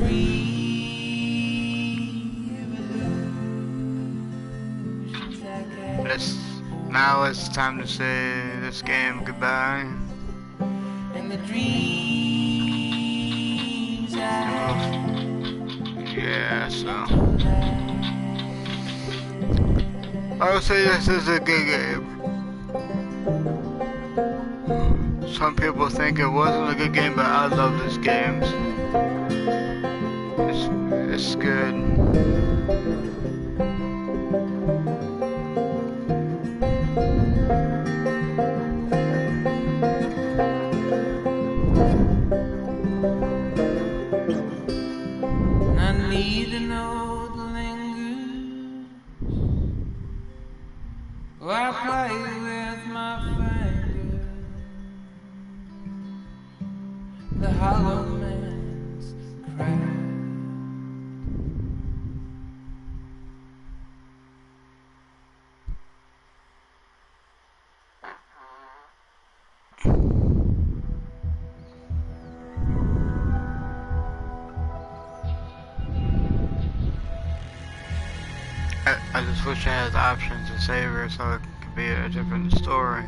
Now it's time to say this game goodbye. and the dreams yeah, so I would say this is a good game. Some people think it wasn't a good game, but I love this game. It's good. I need to know the language. Oh, I play with my fingers. The hollow man's cry. I just wish I had the option to save her so it could be a different story.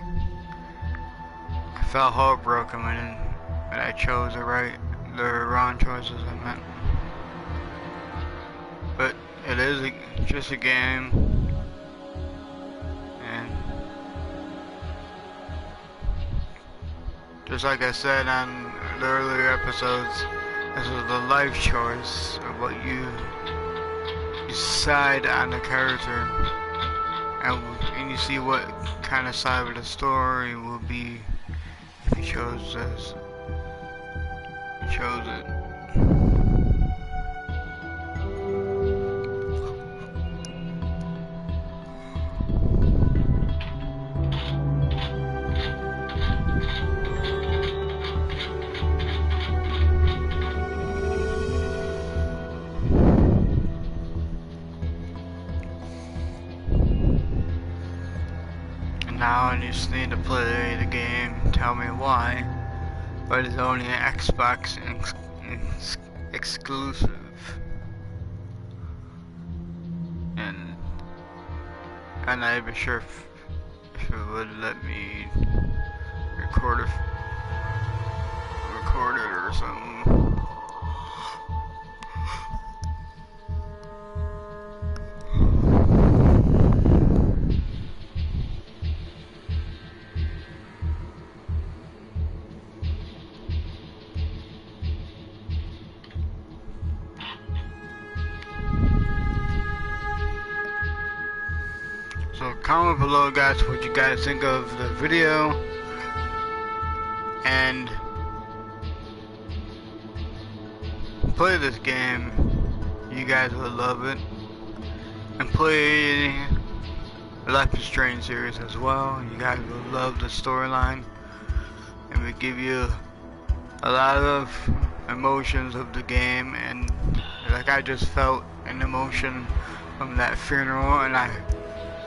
I felt heartbroken when I chose the wrong choices I meant. But it is just a game, and just like I said on the earlier episodes, this is the life choice of what you decide on the character, and you see what kind of side of the story will be if you chose this. You chose it. Now I just need to play the game, tell me why, but it's only an Xbox exclusive. And I'm not even sure if it would let me record it or something. So comment below, guys, what you guys think of the video, and play this game. You guys will love it. And play the Life is Strange series as well. You guys will love the storyline, and we give you a lot of emotions of the game. And like, I just felt an emotion from that funeral, and I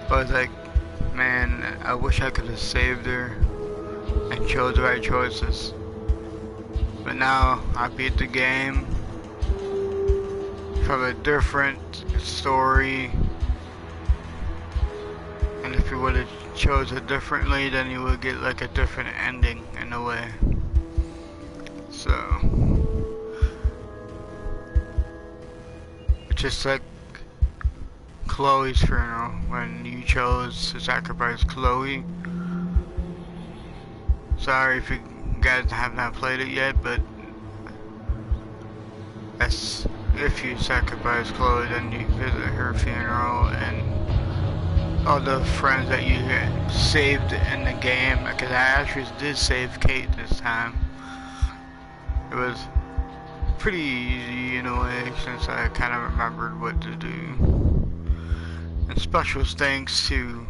was like, man, I wish I could have saved her and chose the right choices. But now I beat the game from a different story, and if you would have chose it differently, then you would get like a different ending in a way. So it's just like Chloe's funeral, when you chose to sacrifice Chloe. Sorry if you guys have not played it yet, but that's if you sacrifice Chloe, then you visit her funeral and all the friends that you saved in the game. Because I actually did save Kate this time. It was pretty easy in a way, since I kind of remembered what to do. And special thanks to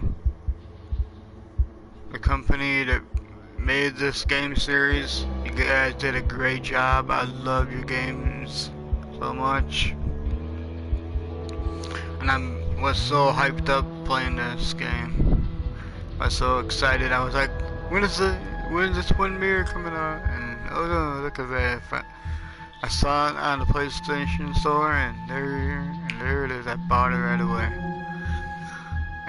the company that made this game series. You guys did a great job. I love your games so much, and I was so hyped up playing this game. I was so excited. I was like, when is this Twin Mirror coming out? And oh no, look at that! I saw it on the PlayStation Store, and there it is. I bought it right away.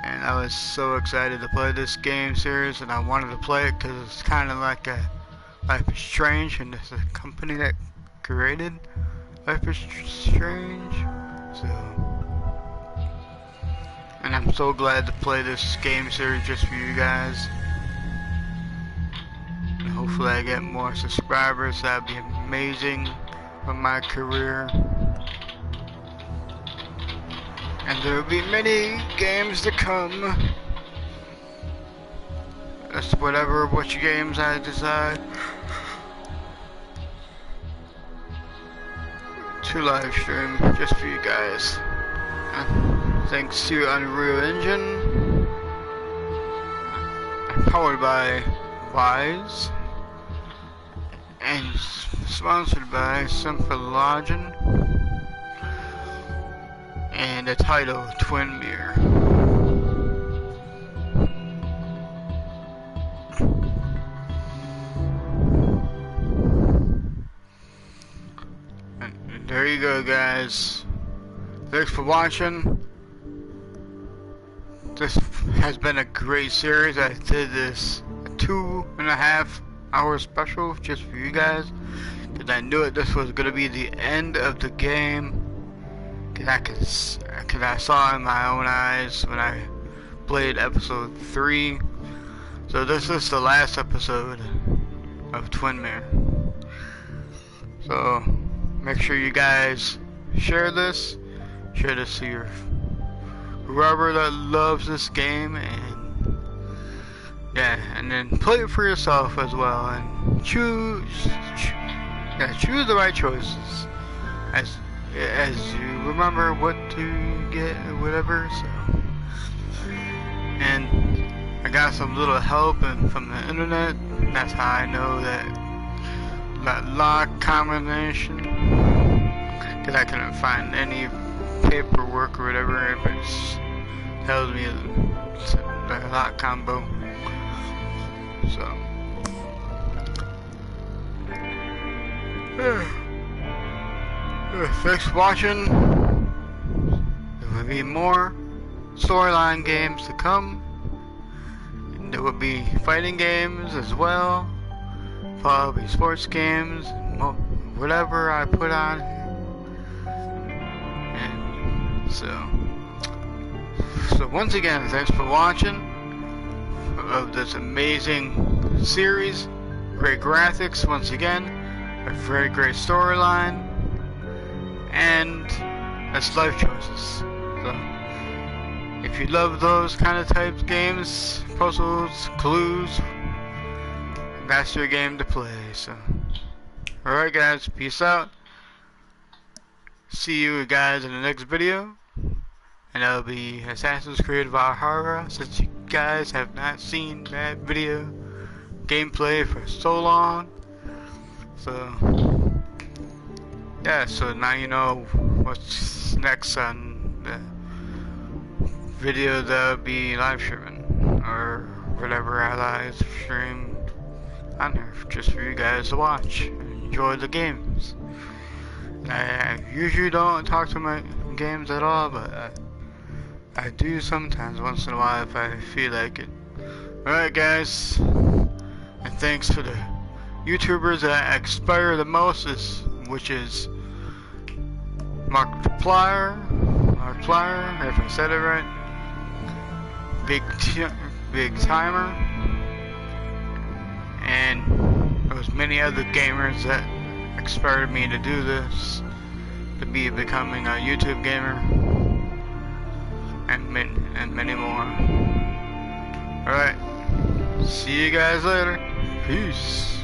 And I was so excited to play this game series, and I wanted to play it because it's kind of like a Life is Strange, and this is a company that created Life is Strange. So, and I'm so glad to play this game series just for you guys. And hopefully I get more subscribers. That'd be amazing for my career. And there will be many games to come. That's which games I decide to live stream just for you guys. Thanks to Unreal Engine, powered by Wise, and sponsored by Symphalogin, and the title Twin Mirror. And there you go, guys. Thanks for watching. This has been a great series. I did this 2.5 hour special just for you guys, because I knew this was going to be the end of the game. Because I saw in my own eyes when I played episode 3. So this is the last episode of Twin Mirror. So make sure you guys share this to your whoever that loves this game, and yeah, and then play it for yourself as well, and choose the right choices as you remember what to get or whatever. So, and I got some little help from the internet. That's how I know that lock combination, because I couldn't find any paperwork or whatever, but it tells me the lock combo. So thanks for watching. There will be more storyline games to come, and there will be fighting games as well, probably sports games, whatever I put on. And so once again, thanks for watching of this amazing series. Great graphics once again, a very great storyline, and that's life choices. So if you love those kind of types games, puzzles, clues, that's your game to play. So alright guys, peace out. See you guys in the next video, and that'll be Assassin's Creed Valhalla, since you guys have not seen that video gameplay for so long. So yeah, so now you know what's next on the video that'll be live streaming, or whatever I live stream on here, just for you guys to watch and enjoy the games. I usually don't talk to my games at all, but I do sometimes, once in a while, if I feel like it. Alright guys, and thanks to the YouTubers that I aspire the most, which is Markiplier, if I said it right, Big Timer, and there's many other gamers that inspired me to do this, to be becoming a YouTube gamer, and many more. Alright, see you guys later. Peace.